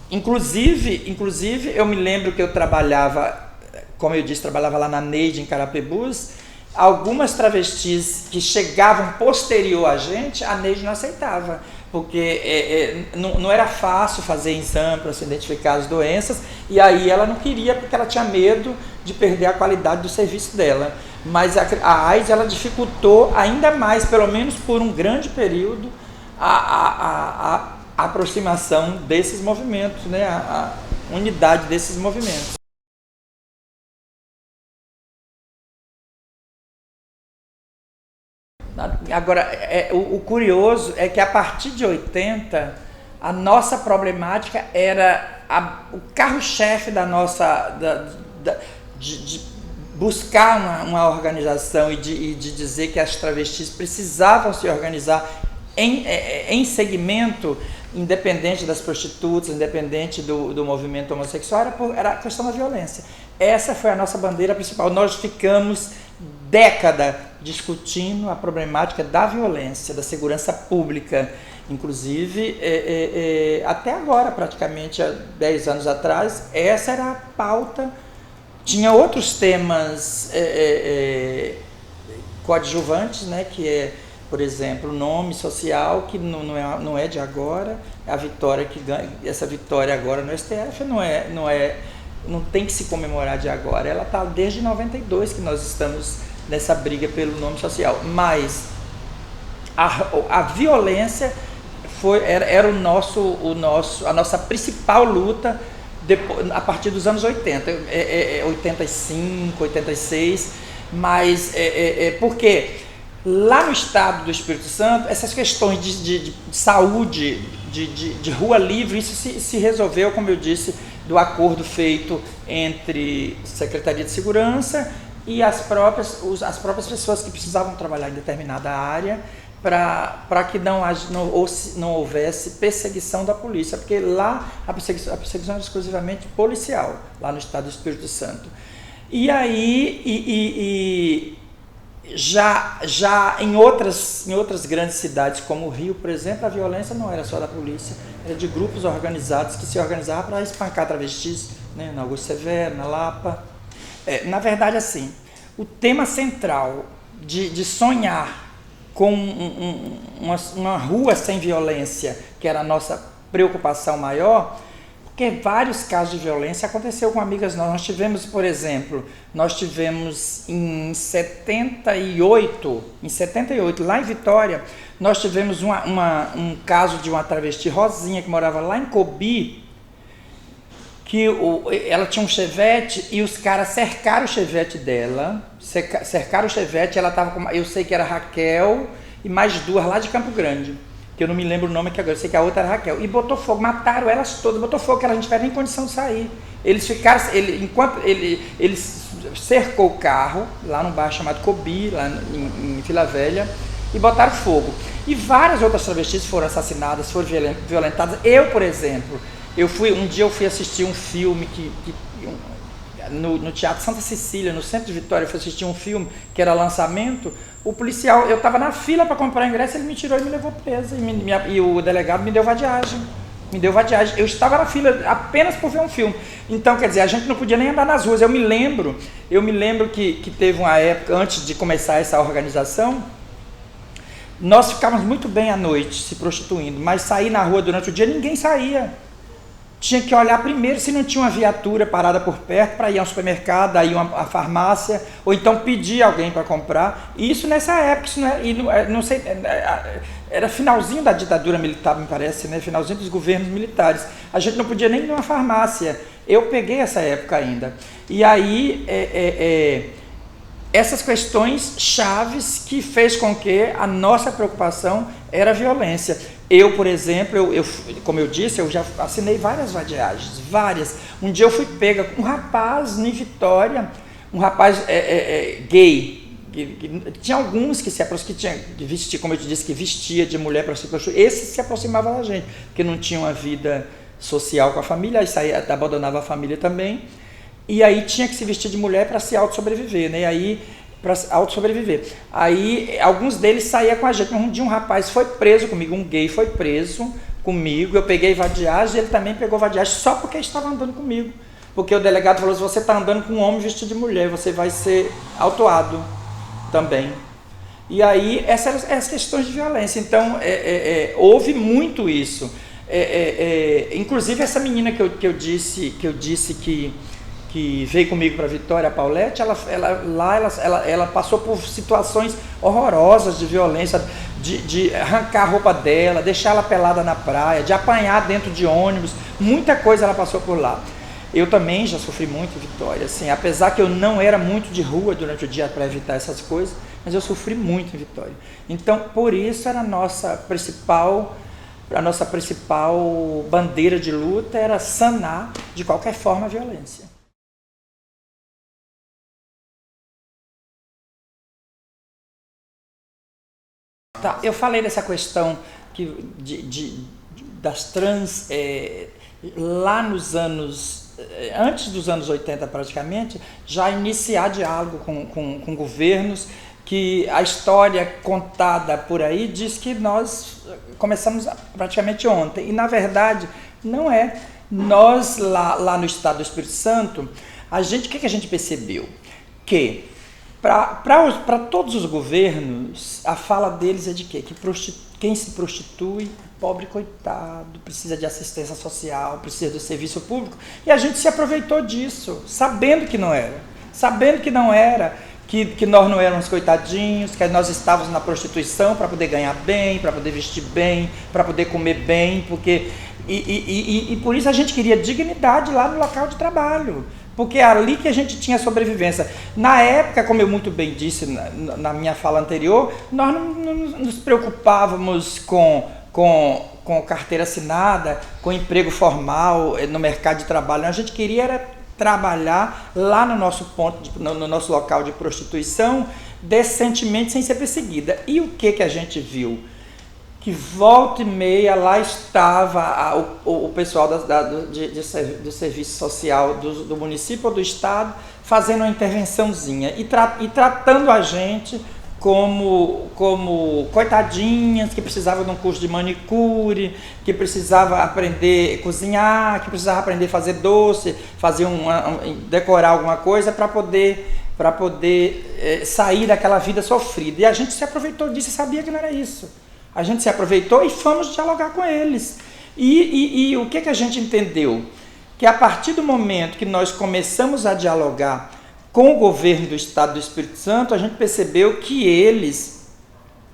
Inclusive, eu me lembro que eu trabalhava, como eu disse, trabalhava lá na Neide, em Carapebus. Algumas travestis que chegavam posterior a Neide não aceitava, porque não era fácil fazer exame para se identificar as doenças, e aí ela não queria, porque ela tinha medo de perder a qualidade do serviço dela. Mas a AIDS ela dificultou ainda mais, pelo menos por um grande período, a aproximação desses movimentos, né? A unidade desses movimentos. Agora, o curioso é que a partir de 80, a nossa problemática era o carro-chefe da nossa... de buscar uma organização e de dizer que as travestis precisavam se organizar em segmento, independente das prostitutas, independente do movimento homossexual, era a questão da violência. Essa foi a nossa bandeira principal. Nós ficamos década discutindo a problemática da violência, da segurança pública. Inclusive, até agora, praticamente há 10 anos atrás, essa era a pauta. Tinha outros temas coadjuvantes, né, que é, por exemplo, o nome social, que não é de agora, a vitória que ganha, essa vitória agora no STF não tem que se comemorar de agora, ela está desde 92 que nós estamos nessa briga pelo nome social, mas a violência era a nossa principal luta depois, a partir dos anos 80, 85, 86, mas porque lá no estado do Espírito Santo, essas questões de saúde, de rua livre, isso se resolveu, como eu disse, do acordo feito entre Secretaria de Segurança e as próprias pessoas que precisavam trabalhar em determinada área, para que não houvesse perseguição da polícia, porque lá a perseguição era exclusivamente policial, lá no estado do Espírito Santo. E aí, já em outras grandes cidades, como o Rio, por exemplo, a violência não era só da polícia, era de grupos organizados que se organizavam para espancar travestis, né, na Augusto Severo, na Lapa. Na verdade, assim, o tema central de sonhar com uma rua sem violência, que era a nossa preocupação maior, porque vários casos de violência aconteceu com amigas nossas. Nós tivemos, por exemplo, em 78, lá em Vitória, nós tivemos um caso de uma travesti Rosinha, que morava lá em Cobi, que ela tinha um chevette e os caras cercaram o chevette dela, ela estava com, eu sei que era Raquel e mais duas lá de Campo Grande, que eu não me lembro o nome que agora, eu sei que a outra era Raquel, e botou fogo, mataram elas todas, botou fogo, que elas não tiveram nem condição de sair. Enquanto ele cercou o carro, lá num bairro chamado Cobi, lá em Vila Velha, e botaram fogo. E várias outras travestis foram assassinadas, foram violentadas. Eu, por exemplo, um dia eu fui assistir um filme no Teatro Santa Cecília, no centro de Vitória. Eu fui assistir um filme que era lançamento. O policial, eu estava na fila para comprar ingresso, ele me tirou e me levou presa. E o delegado me deu vadiagem. Eu estava na fila apenas por ver um filme. Então, quer dizer, a gente não podia nem andar nas ruas. Eu me lembro que teve uma época, antes de começar essa organização, nós ficávamos muito bem à noite se prostituindo, mas sair na rua durante o dia, ninguém saía. Tinha que olhar primeiro se não tinha uma viatura parada por perto para ir ao supermercado, aí à farmácia, ou então pedir alguém para comprar. E isso nessa época, não sei, era finalzinho da ditadura militar, me parece, né? Finalzinho dos governos militares. A gente não podia nem ir numa farmácia. Eu peguei essa época ainda. E aí, essas questões chaves que fez com que a nossa preocupação era a violência. Eu, por exemplo, como eu disse, eu já assinei várias vadiagens, várias. Um dia eu fui pega com um rapaz em Vitória, um rapaz gay. Tinha alguns que vestia, como eu te disse, que vestia de mulher para se prostituir. Esses se aproximavam da gente, porque não tinham uma vida social com a família, aí saía, abandonava a família também. E aí tinha que se vestir de mulher para se auto-sobreviver, né? Aí alguns deles saíam com a gente. Um dia um rapaz foi preso comigo, um gay foi preso comigo, eu peguei vadiagem, ele também pegou vadiagem só porque estava andando comigo. Porque o delegado falou, se você está andando com um homem vestido de mulher, você vai ser autuado também. E aí, essas eram as questões de violência. Então, houve muito isso. Inclusive, essa menina que eu disse que veio comigo para Vitória, a Paulette, ela passou por situações horrorosas de violência, de arrancar a roupa dela, deixar ela pelada na praia, de apanhar dentro de ônibus, muita coisa ela passou por lá. Eu também já sofri muito em Vitória, assim, apesar que eu não era muito de rua durante o dia para evitar essas coisas, mas eu sofri muito em Vitória. Então, por isso era a nossa principal bandeira de luta, era sanar de qualquer forma a violência. Tá, eu falei dessa questão das trans lá nos anos, antes dos anos 80 praticamente, já iniciar diálogo com governos, que a história contada por aí diz que nós começamos praticamente ontem, e na verdade não é. Nós lá no estado do Espírito Santo, o que a gente percebeu? Que para todos os governos, a fala deles é de quê? Que quem se prostitui é pobre coitado, precisa de assistência social, precisa do serviço público, e a gente se aproveitou disso, sabendo que não era, que nós não éramos coitadinhos, que nós estávamos na prostituição para poder ganhar bem, para poder vestir bem, para poder comer bem, porque e por isso a gente queria dignidade lá no local de trabalho, porque é ali que a gente tinha sobrevivência. Na época, como eu muito bem disse na minha fala anterior, nós não nos preocupávamos com carteira assinada, com emprego formal no mercado de trabalho. A gente queria era trabalhar lá no nosso no nosso local de prostituição, decentemente, sem ser perseguida. E o que a gente viu? Que volta e meia lá estava o pessoal do serviço social do município ou do estado fazendo uma intervençãozinha e tratando a gente como coitadinhas, que precisavam de um curso de manicure, que precisava aprender a cozinhar, que precisava aprender a fazer doce, decorar alguma coisa para poder sair daquela vida sofrida. E a gente se aproveitou disso e sabia que não era isso. A gente se aproveitou e fomos dialogar com eles. E o que a gente entendeu? Que a partir do momento que nós começamos a dialogar com o governo do Estado do Espírito Santo, a gente percebeu que eles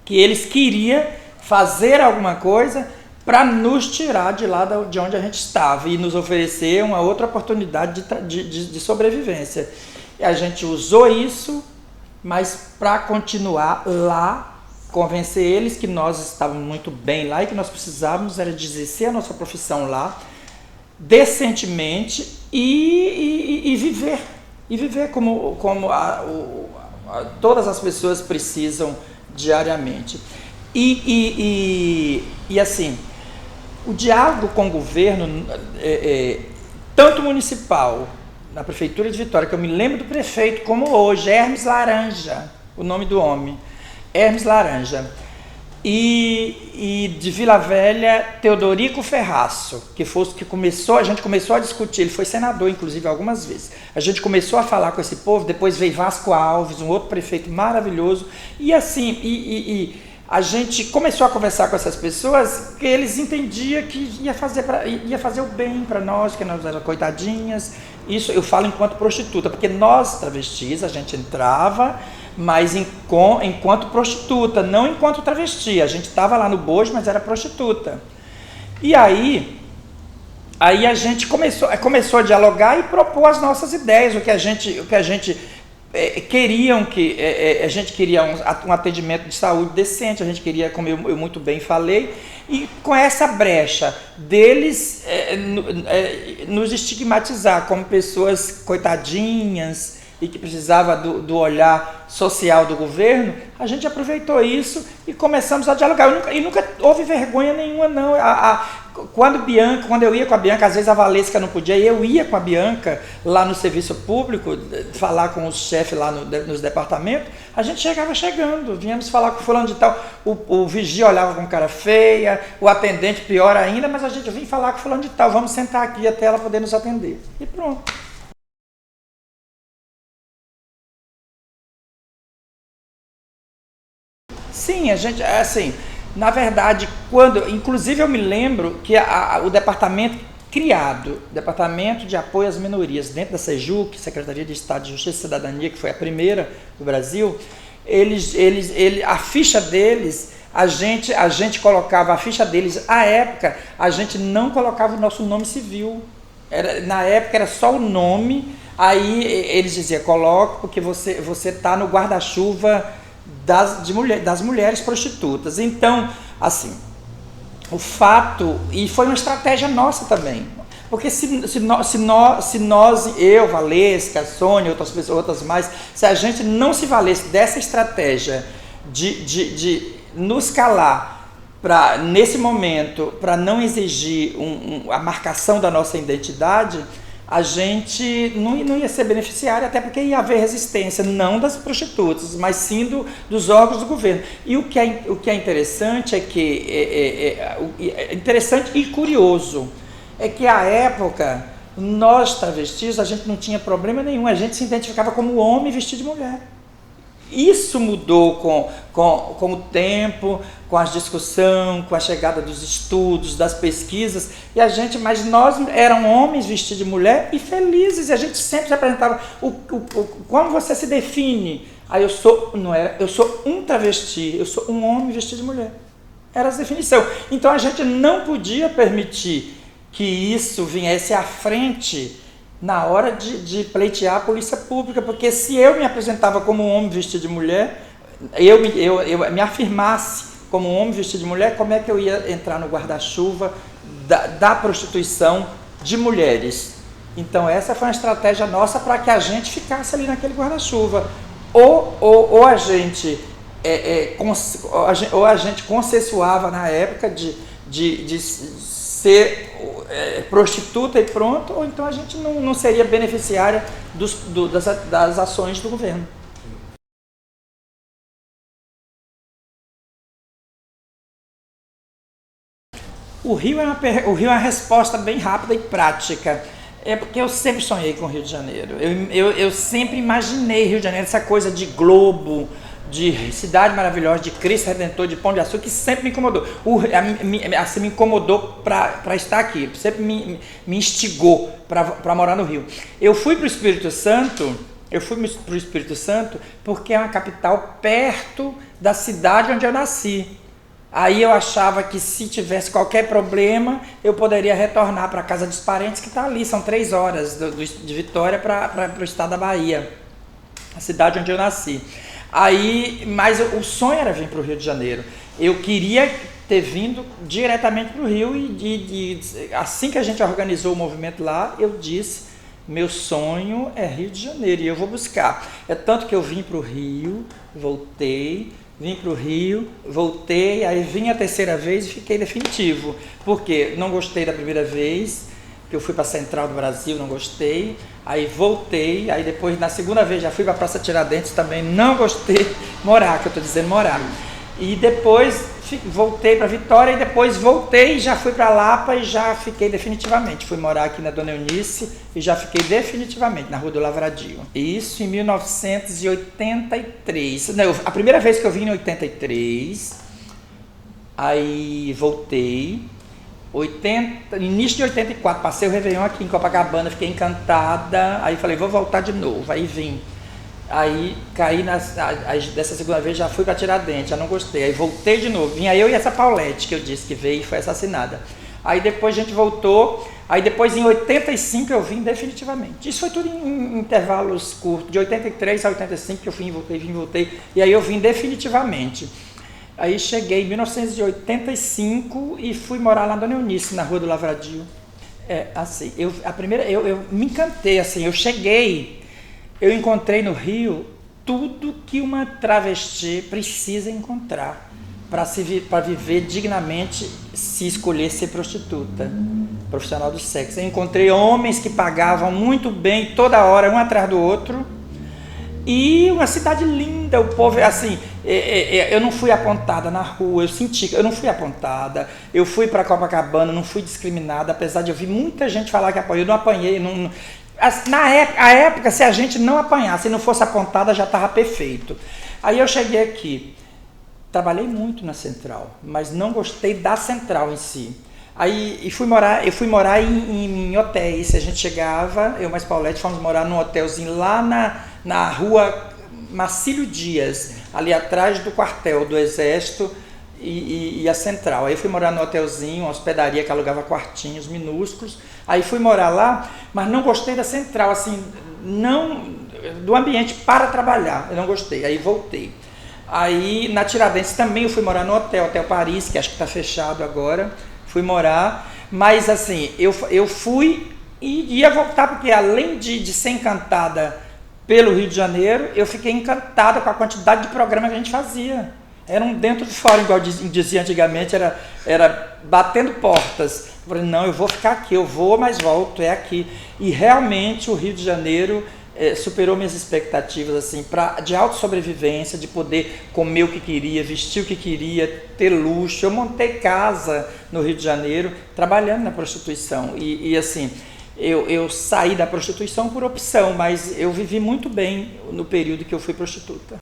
queriam fazer alguma coisa para nos tirar de lá de onde a gente estava e nos oferecer uma outra oportunidade de sobrevivência. E a gente usou isso, mas para continuar lá, convencer eles que nós estávamos muito bem lá e que nós precisávamos era de exercer a nossa profissão lá, decentemente e viver. E viver como todas as pessoas precisam diariamente. E assim, o diálogo com o governo, tanto municipal, na Prefeitura de Vitória, que eu me lembro do prefeito como hoje, Hermes Laranja, o nome do homem, Hermes Laranja, e de Vila Velha, Teodorico Ferraço, que a gente começou a discutir, ele foi senador, inclusive, algumas vezes. A gente começou a falar com esse povo, depois veio Vasco Alves, um outro prefeito maravilhoso, e assim, a gente começou a conversar com essas pessoas, que eles entendiam que ia fazer o bem para nós, que nós éramos coitadinhas. Isso eu falo enquanto prostituta, porque nós, travestis, a gente entrava, mas enquanto prostituta, não enquanto travesti. A gente estava lá no bojo, mas era prostituta. E aí a gente começou a dialogar e propor as nossas ideias, o que a gente queriam, a gente queria um atendimento de saúde decente, a gente queria, como eu muito bem falei, e com essa brecha deles nos estigmatizar como pessoas coitadinhas e que precisava do olhar social do governo, a gente aproveitou isso e começamos a dialogar. E nunca houve vergonha nenhuma, não. Quando eu ia com a Bianca, às vezes a Valesca não podia, eu ia com a Bianca lá no serviço público, falar com os chefes lá nos departamentos, a gente chegando, viemos falar com fulano de tal, o vigia olhava com cara feia, o atendente pior ainda, mas a gente vinha falar com fulano de tal, vamos sentar aqui até ela poder nos atender. E pronto. Sim, a gente, assim, na verdade, inclusive eu me lembro que o departamento criado, Departamento de Apoio às Minorias, dentro da SEJUC, Secretaria de Estado de Justiça e Cidadania, que foi a primeira do Brasil, a ficha deles, a gente colocava a ficha deles, à época, a gente não colocava o nosso nome civil, na época era só o nome, aí eles diziam, coloque porque você está no guarda-chuva das mulheres prostitutas. Então, assim, o fato, e foi uma estratégia nossa também, porque se nós, eu, Valesca, Sônia, outras pessoas, outras mais, se a gente não se valesse dessa estratégia de nos calar nesse momento, para não exigir a marcação da nossa identidade, a gente não ia ser beneficiário, até porque ia haver resistência, não das prostitutas, mas sim dos órgãos do governo. E o que é interessante interessante e curioso, é que à época, nós travestis, a gente não tinha problema nenhum, a gente se identificava como homem vestido de mulher. Isso mudou com o tempo, com a discussão, com a chegada dos estudos, das pesquisas, mas nós éramos homens vestidos de mulher e felizes, e a gente sempre se apresentava como você se define. Aí eu sou um travesti, eu sou um homem vestido de mulher. Era essa definição. Então a gente não podia permitir que isso viesse à frente na hora de pleitear a polícia pública, porque se eu me apresentava como um homem vestido de mulher, eu me afirmasse como um homem vestido de mulher, como é que eu ia entrar no guarda-chuva da prostituição de mulheres? Então essa foi uma estratégia nossa para que a gente ficasse ali naquele guarda-chuva. Ou a gente consensuava na época de ser prostituta e pronto, ou então a gente não seria beneficiária das ações do governo. O Rio é uma resposta bem rápida e prática. É porque eu sempre sonhei com o Rio de Janeiro. Eu sempre imaginei Rio de Janeiro, essa coisa de globo, de cidade maravilhosa, de Cristo Redentor, de Pão de Açúcar, que sempre me incomodou. Assim, me incomodou para estar aqui, sempre me instigou para morar no Rio. Eu fui para o Espírito Santo porque é uma capital perto da cidade onde eu nasci. Aí eu achava que se tivesse qualquer problema, eu poderia retornar para a casa dos parentes que está ali, são 3 horas de Vitória para o estado da Bahia, a cidade onde eu nasci. Mas o sonho era vir para o Rio de Janeiro. Eu queria ter vindo diretamente para o Rio e assim que a gente organizou o movimento lá, eu disse, meu sonho é Rio de Janeiro e eu vou buscar. É tanto que eu vim para o Rio, voltei, vim para o Rio, voltei, aí vim a terceira vez e fiquei definitivo. Porque não gostei da primeira vez, que eu fui para a Central do Brasil, não gostei. Aí voltei, aí depois na segunda vez já fui para a Praça Tiradentes, também não gostei. Morar, que eu estou dizendo morar. E depois voltei para Vitória e depois voltei e já fui para Lapa e já fiquei definitivamente. Fui morar aqui na Dona Eunice e já fiquei definitivamente na Rua do Lavradio. Isso em 1983. Não, a primeira vez que eu vim em 83, aí voltei. Início de 84, passei o Réveillon aqui em Copacabana, fiquei encantada. Aí falei, vou voltar de novo. Aí vim. Aí caí dessa segunda vez já fui para Tiradentes, já não gostei. Aí voltei de novo, vinha eu e essa Paulette que eu disse que veio e foi assassinada. Aí depois a gente voltou, aí depois em 85 eu vim definitivamente. Isso foi tudo em intervalos curtos, de 83 a 85 que eu vim, voltei, e aí eu vim definitivamente. Aí cheguei em 1985 e fui morar lá na Dona Eunice, na Rua do Lavradio. Assim, eu me encantei, assim, eu cheguei... Eu encontrei no Rio tudo que uma travesti precisa encontrar para viver dignamente se escolher ser prostituta, profissional do sexo. Eu encontrei homens que pagavam muito bem toda hora, um atrás do outro, e uma cidade linda, o povo, assim, eu não fui apontada na rua, eu senti que eu não fui apontada, eu fui para Copacabana, não fui discriminada, apesar de eu ouvir muita gente falar que apanhei, eu não apanhei, na época, se a gente não apanhasse, se não fosse apontada, já estava perfeito. Aí eu cheguei aqui, trabalhei muito na Central, mas não gostei da Central em si. Aí eu fui morar em hotéis. A gente chegava, eu mais Paulette, fomos morar num hotelzinho lá na rua Marcílio Dias, ali atrás do quartel do Exército e a Central. Aí eu fui morar no hotelzinho, uma hospedaria que alugava quartinhos minúsculos. Aí fui morar lá, mas não gostei da Central, assim, não do ambiente para trabalhar, eu não gostei. Aí voltei. Aí na Tiradentes também eu fui morar no Hotel Paris, que acho que está fechado agora. Fui morar, mas assim, eu fui e ia voltar, porque além de ser encantada pelo Rio de Janeiro, eu fiquei encantada com a quantidade de programa que a gente fazia. Era um dentro de fora, igual dizia antigamente, era batendo portas. Eu falei, não, eu vou ficar aqui, eu vou, mas volto, é aqui. E realmente o Rio de Janeiro superou minhas expectativas, assim, de autossobrevivência, de poder comer o que queria, vestir o que queria, ter luxo. Eu montei casa no Rio de Janeiro, trabalhando na prostituição. E assim, eu saí da prostituição por opção, mas eu vivi muito bem no período que eu fui prostituta.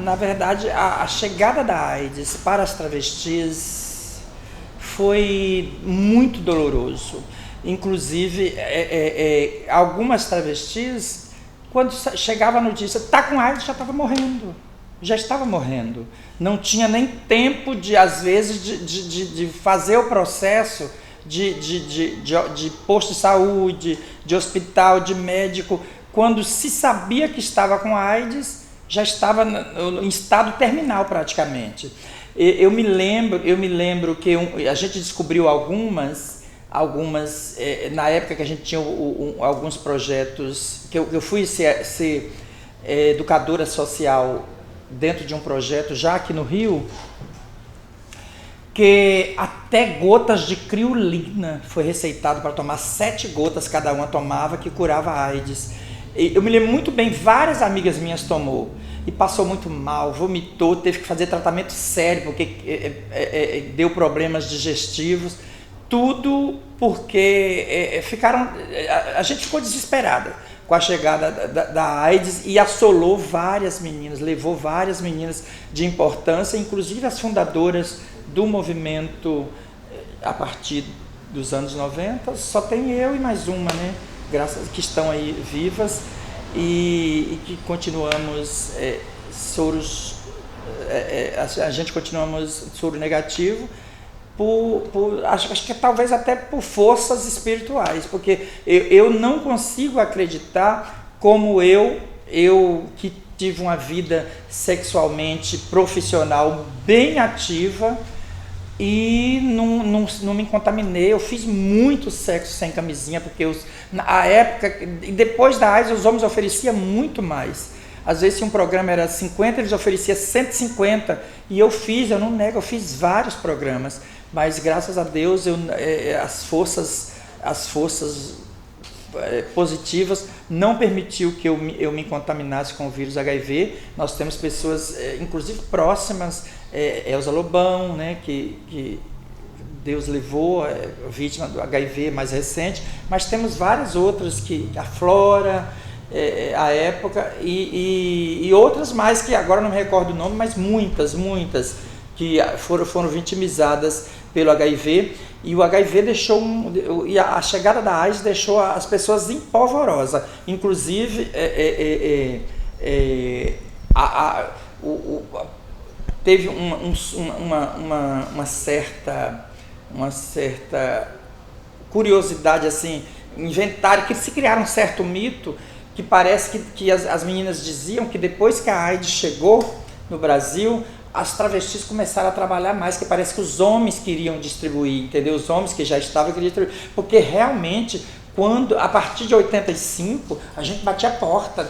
Na verdade, a chegada da AIDS para as travestis foi muito doloroso. Inclusive, algumas travestis, quando chegava a notícia, tá com AIDS, já estava morrendo. Não tinha nem tempo de, às vezes, de fazer o processo de posto de saúde, de hospital, de médico. Quando se sabia que estava com AIDS, já estava em estado terminal praticamente. Eu me lembro que a gente descobriu algumas na época que a gente tinha alguns projetos, que eu fui ser educadora social dentro de um projeto já aqui no Rio, que até gotas de criolina foi receitado para tomar, 7 gotas cada uma tomava, que curava a AIDS. Eu me lembro muito bem, várias amigas minhas tomou e passou muito mal, vomitou, teve que fazer tratamento sério porque deu problemas digestivos, tudo porque a gente ficou desesperada com a chegada da AIDS e assolou várias meninas, levou várias meninas de importância, inclusive as fundadoras do movimento a partir dos anos 90, só tem eu e mais uma, né? Que estão aí vivas e que continuamos soros, a gente continuamos soro negativo, acho que talvez até por forças espirituais, porque eu não consigo acreditar como eu que tive uma vida sexualmente profissional bem ativa e não me contaminei. Eu fiz muito sexo sem camisinha, porque na época, depois da AIDS, os homens ofereciam muito mais. Às vezes, se um programa era 50, eles ofereciam 150, e eu não nego, eu fiz vários programas, mas graças a Deus as forças positivas não permitiu que eu me contaminasse com o vírus HIV. Nós temos pessoas, inclusive próximas, Elza Lobão, né, que Deus levou, vítima do HIV mais recente, mas temos várias outras, a Flora, a época, e outras mais que agora não me recordo o nome, mas muitas que foram vitimizadas pelo HIV, e o HIV e a chegada da AIDS deixou as pessoas em polvorosa. Inclusive, teve uma certa curiosidade, assim, inventaram, que se criaram um certo mito, que parece que as meninas diziam que depois que a AIDS chegou no Brasil, as travestis começaram a trabalhar mais, que parece que os homens queriam distribuir, entendeu? Os homens que já estavam queriam distribuir, porque realmente, a partir de 85, a gente batia a porta,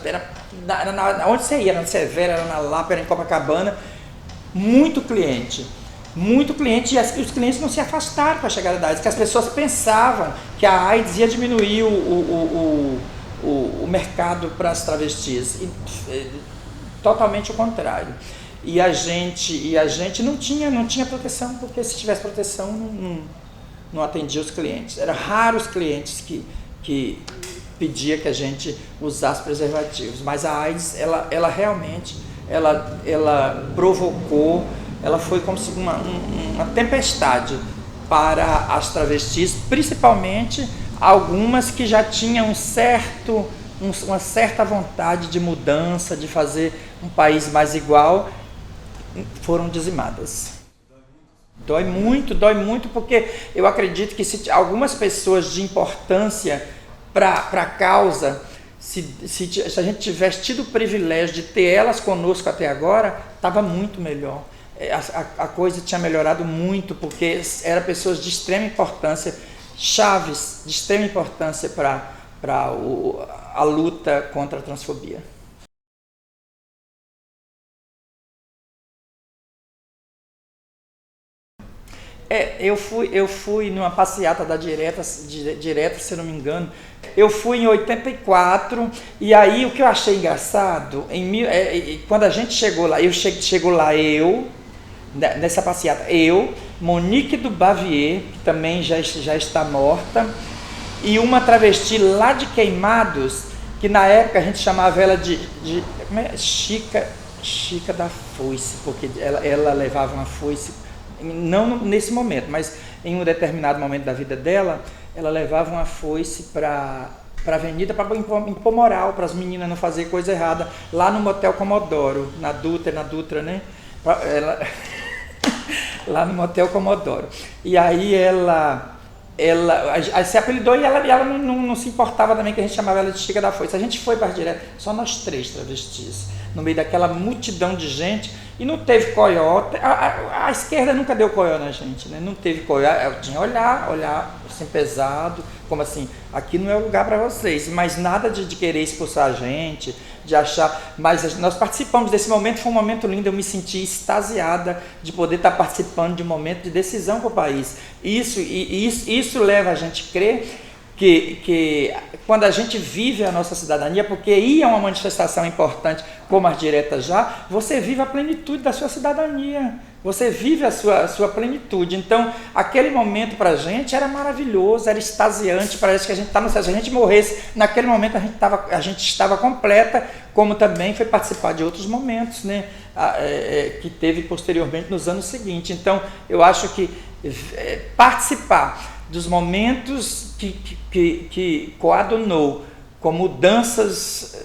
onde você ia, era na Severa, era na Lapa, era em Copacabana, muito cliente, e os clientes não se afastaram com a chegada da AIDS, porque as pessoas pensavam que a AIDS ia diminuir o mercado para as travestis, totalmente o contrário. E a gente não tinha proteção, porque se tivesse proteção não atendia os clientes. Eram raros os clientes que pedia que a gente usasse preservativos, mas a AIDS, ela realmente provocou, ela foi como se uma tempestade para as travestis, principalmente algumas que já tinham uma certa vontade de mudança, de fazer um país mais igual, foram dizimadas. Dói muito, porque eu acredito que se algumas pessoas de importância para a causa, se a gente tivesse tido o privilégio de ter elas conosco até agora, estava muito melhor. A coisa tinha melhorado muito, porque eram pessoas de extrema importância, chaves de extrema importância para a luta contra a transfobia. Eu fui numa passeata da Direta, se não me engano. Eu fui em 84, e aí o que eu achei engraçado, quando a gente chegou lá, nessa passeata, Monique do Bavier, que também já está morta, e uma travesti lá de Queimados, que na época a gente chamava ela de Chica da Foice, porque ela levava uma foice, não nesse momento, mas em um determinado momento da vida dela, ela levava uma foice para a avenida para impor moral, para as meninas não fazer coisa errada, lá no motel Comodoro, na Dutra, né? Ela, lá no motel Comodoro. E aí ela se apelidou e ela não se importava também que a gente chamava ela de Chica da Foice. A gente foi para direto, só nós 3 travestis, no meio daquela multidão de gente, e não teve coió. A esquerda nunca deu coió na gente, né? Não teve coió. Eu tinha olhar assim pesado, como assim, aqui não é o lugar para vocês, mas nada de querer expulsar a gente, de achar. Mas nós participamos desse momento, foi um momento lindo, eu me senti extasiada de poder estar participando de um momento de decisão para o país. Isso leva a gente a crer que quando a gente vive a nossa cidadania, porque ir a uma manifestação importante como as diretas já, você vive a plenitude da sua cidadania, você vive a sua plenitude. Então, aquele momento para a gente era maravilhoso, era extasiante, parece que a gente está no céu. Se a gente morresse, naquele momento a gente estava completa, como também foi participar de outros momentos, né? Que teve posteriormente nos anos seguintes. Então, eu acho que participar dos momentos que coadunou com mudanças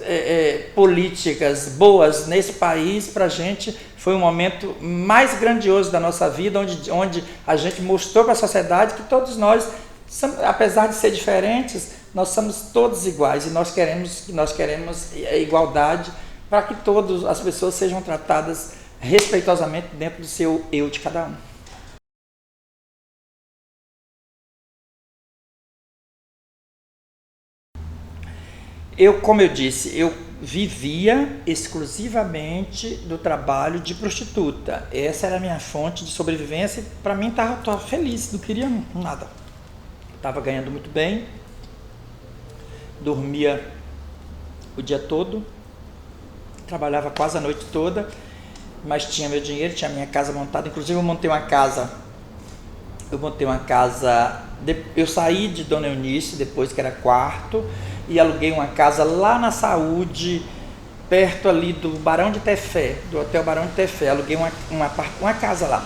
políticas boas nesse país, para a gente foi um momento mais grandioso da nossa vida, onde a gente mostrou para a sociedade que todos nós, apesar de ser diferentes, nós somos todos iguais, e nós queremos a igualdade para que todas as pessoas sejam tratadas respeitosamente dentro do seu eu de cada um. Como eu disse, eu vivia exclusivamente do trabalho de prostituta. Essa era a minha fonte de sobrevivência e para mim estava feliz, não queria nada. Estava ganhando muito bem, dormia o dia todo, trabalhava quase a noite toda, mas tinha meu dinheiro, tinha minha casa montada. Inclusive eu montei uma casa, eu saí de Dona Eunice, depois que era quarto, e aluguei uma casa lá na Saúde, perto ali do Barão de Tefé, do Hotel Barão de Tefé. Aluguei uma casa lá,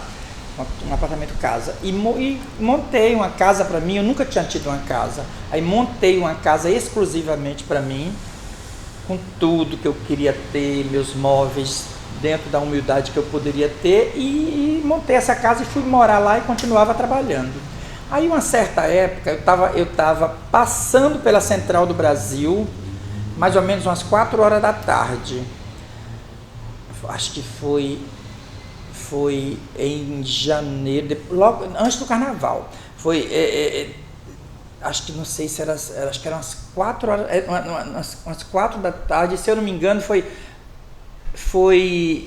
um apartamento casa, e montei uma casa para mim. Eu nunca tinha tido uma casa, aí montei uma casa exclusivamente para mim, com tudo que eu queria ter, meus móveis, dentro da humildade que eu poderia ter, e montei essa casa e fui morar lá e continuava trabalhando. Aí, uma certa época, eu estava passando pela Central do Brasil, mais ou menos umas 4 horas da tarde. Acho que foi em janeiro, logo antes do Carnaval. Acho que não sei se era, acho que eram umas 4 horas, umas 4 da tarde, se eu não me engano,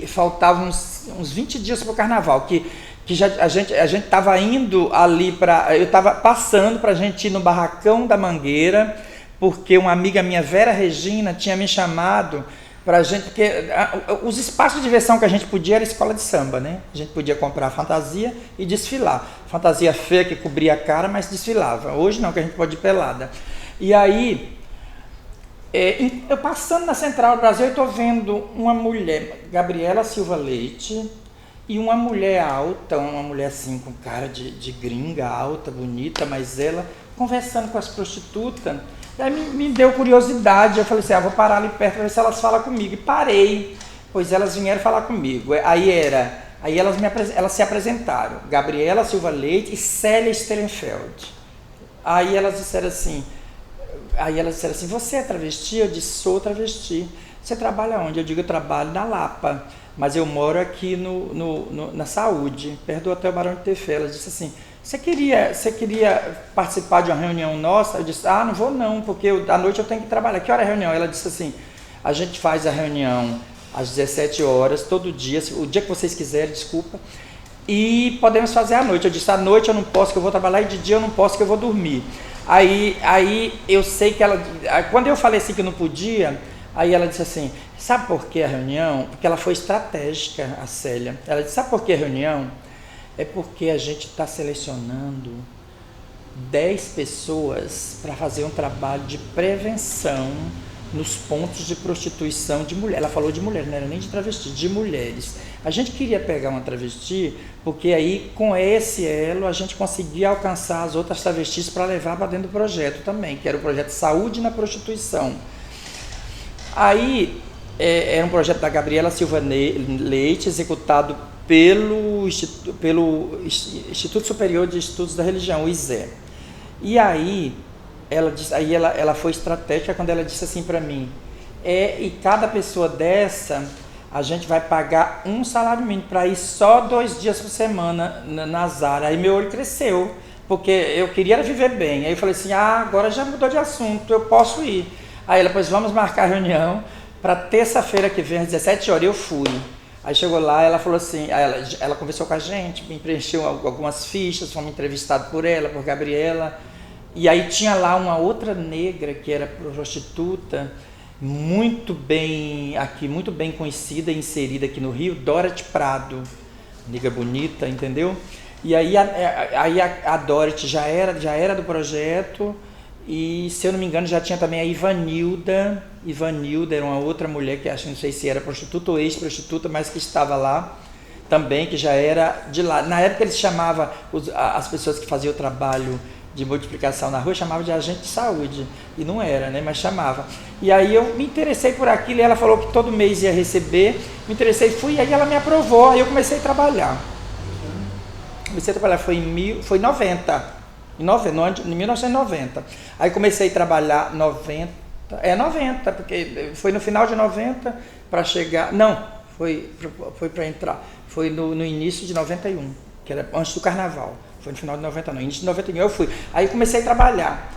faltavam uns 20 dias para o Carnaval, que já a gente estava indo ali eu estava passando para a gente ir no Barracão da Mangueira, porque uma amiga minha, Vera Regina, tinha me chamado para a gente, porque os espaços de diversão que a gente podia era escola de samba, né? A gente podia comprar fantasia e desfilar. Fantasia feia que cobria a cara, mas desfilava. Hoje não, que a gente pode ir pelada. E aí, eu passando na Central do Brasil, eu estou vendo uma mulher, Gabriela Silva Leite, e uma mulher alta, uma mulher assim com cara de gringa, alta, bonita, mas ela conversando com as prostitutas. E aí me deu curiosidade, eu falei assim, vou parar ali perto para ver se elas falam comigo. E parei, pois elas vieram falar comigo. Aí elas se apresentaram, Gabriela Silva Leite e Célia Stellenfeld. Aí elas disseram assim, você é travesti? Eu disse, sou travesti. Você trabalha onde? Eu digo, eu trabalho na Lapa, mas eu moro aqui na Saúde, perto do Hotel Barão de Tefé. Ela disse assim, você queria participar de uma reunião nossa? Eu disse, não vou não, porque à noite eu tenho que trabalhar. Que hora é a reunião? Ela disse assim, a gente faz a reunião às 17 horas, todo dia, o dia que vocês quiserem, desculpa, e podemos fazer à noite. Eu disse, à noite eu não posso, que eu vou trabalhar, e de dia eu não posso, que eu vou dormir. Aí eu sei que quando eu falei assim que não podia, aí ela disse assim, sabe por que a reunião? Porque ela foi estratégica, a Célia. Ela disse, sabe por que a reunião? É porque a gente está selecionando 10 pessoas para fazer um trabalho de prevenção nos pontos de prostituição de mulher. Ela falou de mulher, não era nem de travesti, de mulheres. A gente queria pegar uma travesti, porque aí com esse elo a gente conseguia alcançar as outras travestis para levar para dentro do projeto também, que era o projeto Saúde na Prostituição. Aí era um projeto da Gabriela Silva Leite, executado pelo Instituto Superior de Estudos da Religião, o ISE. E aí ela foi estratégica quando ela disse assim para mim, e cada pessoa dessa, a gente vai pagar um salário mínimo para ir só 2 dias por semana na Zara. Aí meu olho cresceu, porque eu queria viver bem. Aí eu falei assim, agora já mudou de assunto, eu posso ir. Aí ela, pois vamos marcar a reunião para terça-feira que vem, às 17 horas, eu fui. Aí chegou lá, ela falou assim, ela conversou com a gente, me preencheu algumas fichas, fomos entrevistados por ela, por Gabriela. E aí tinha lá uma outra negra que era prostituta, muito bem conhecida e inserida aqui no Rio, Dorothy Prado, negra bonita, entendeu? E aí a Dorothy já era do projeto, e se eu não me engano já tinha também a Ivanilda era uma outra mulher que acho, não sei se era prostituta ou ex-prostituta, mas que estava lá também, que já era de lá. Na época eles chamavam as pessoas que faziam o trabalho de multiplicação na rua, chamava de agente de saúde, e não era, né, mas chamava. E aí eu me interessei por aquilo, e ela falou que todo mês ia receber, me interessei, fui, e aí ela me aprovou, aí eu comecei a trabalhar. Foi em 1990. Aí comecei a trabalhar 90, porque foi no final de 90 para chegar, não, foi para entrar, foi no início de 91, que era antes do carnaval. Foi no final de 90, não, início de 91 eu fui. Aí comecei a trabalhar.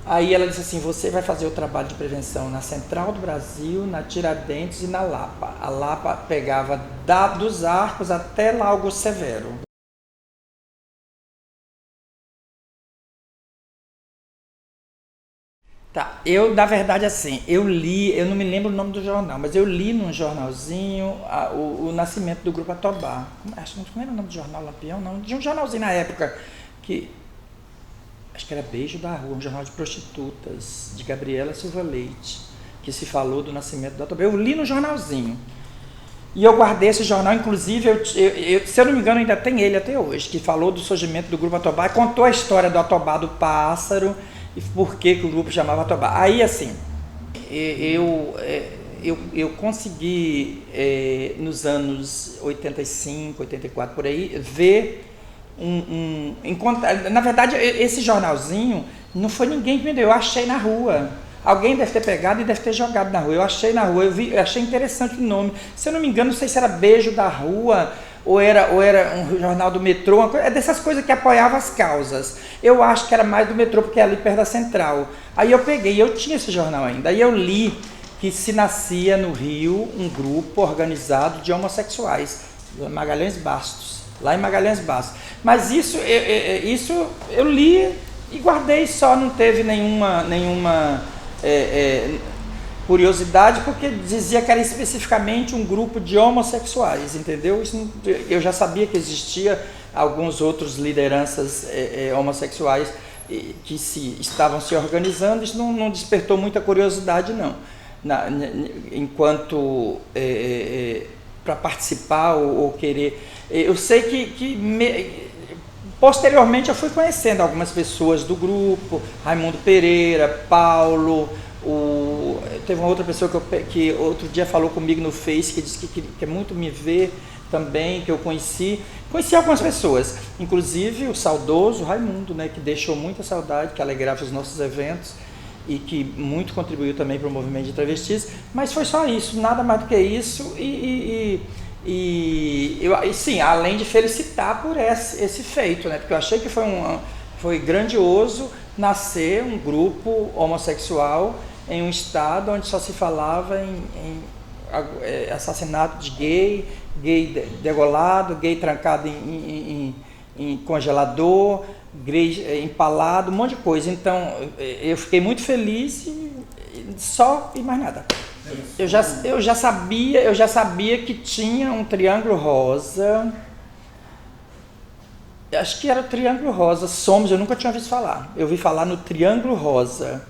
Aí ela disse assim, você vai fazer o trabalho de prevenção na Central do Brasil, na Tiradentes e na Lapa. A Lapa pegava dos Arcos até Lago Severo. Tá, na verdade assim, eu não me lembro o nome do jornal, mas eu li num jornalzinho o nascimento do Grupo Atobá. Acho que não era o nome do jornal Lampião, não. Tinha um jornalzinho na época que, acho que era Beijo da Rua, um jornal de prostitutas, de Gabriela Silva Leite, que se falou do nascimento do Atobá. Eu li no jornalzinho. E eu guardei esse jornal, inclusive, se eu não me engano, ainda tem ele até hoje, que falou do surgimento do Grupo Atobá, contou a história do Atobá do Pássaro, e por que o grupo chamava Atobá. Aí, assim, eu consegui, nos anos 85, 84, por aí, ver na verdade, esse jornalzinho não foi ninguém que me deu, eu achei na rua. Alguém deve ter pegado e deve ter jogado na rua. Eu achei na rua, eu achei interessante o nome. Se eu não me engano, não sei se era Beijo da Rua, ou era um jornal do metrô, é dessas coisas que apoiava as causas. Eu acho que era mais do metrô, porque é ali perto da Central. Aí eu peguei, eu tinha esse jornal ainda, aí eu li que se nascia no Rio um grupo organizado de homossexuais, Magalhães Bastos, lá em Magalhães Bastos. Mas isso eu li e guardei só, não teve nenhuma curiosidade, porque dizia que era especificamente um grupo de homossexuais, entendeu? Eu já sabia que existia alguns outros lideranças homossexuais que estavam se organizando. Isso não despertou muita curiosidade, não. Enquanto para participar ou querer. Eu sei que posteriormente eu fui conhecendo algumas pessoas do grupo, Raimundo Pereira, Paulo, teve uma outra pessoa que outro dia falou comigo no Face, que disse que quer muito me ver também, que eu conheci algumas pessoas, inclusive o saudoso Raimundo, né, que deixou muita saudade, que alegrava os nossos eventos e que muito contribuiu também para o movimento de travestis, mas foi só isso, nada mais do que isso, e sim, além de felicitar por esse feito, né, porque eu achei que foi grandioso nascer um grupo homossexual em um estado onde só se falava em assassinato de gay degolado, gay trancado em congelador, gay empalado, um monte de coisa. Então eu fiquei muito feliz e mais nada. Eu já sabia que tinha um triângulo rosa. Acho que era o Triângulo Rosa, Somos, eu nunca tinha ouvido falar. Eu ouvi falar no Triângulo Rosa.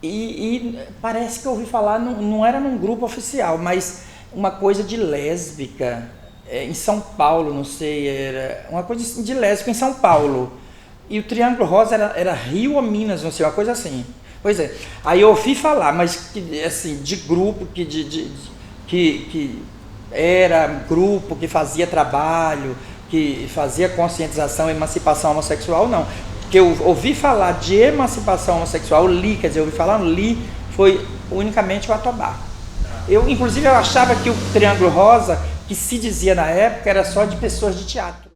E parece que eu ouvi falar, não era num grupo oficial, mas uma coisa de lésbica em São Paulo, não sei, era uma coisa assim de lésbica em São Paulo. E o Triângulo Rosa era Rio ou Minas, não sei, uma coisa assim. Pois é, aí eu ouvi falar, mas assim, de grupo, que era grupo que fazia trabalho, que fazia conscientização, emancipação homossexual, não. Que eu ouvi falar de emancipação homossexual, li, foi unicamente o Atobá. Inclusive, eu achava que o Triângulo Rosa, que se dizia na época, era só de pessoas de teatro.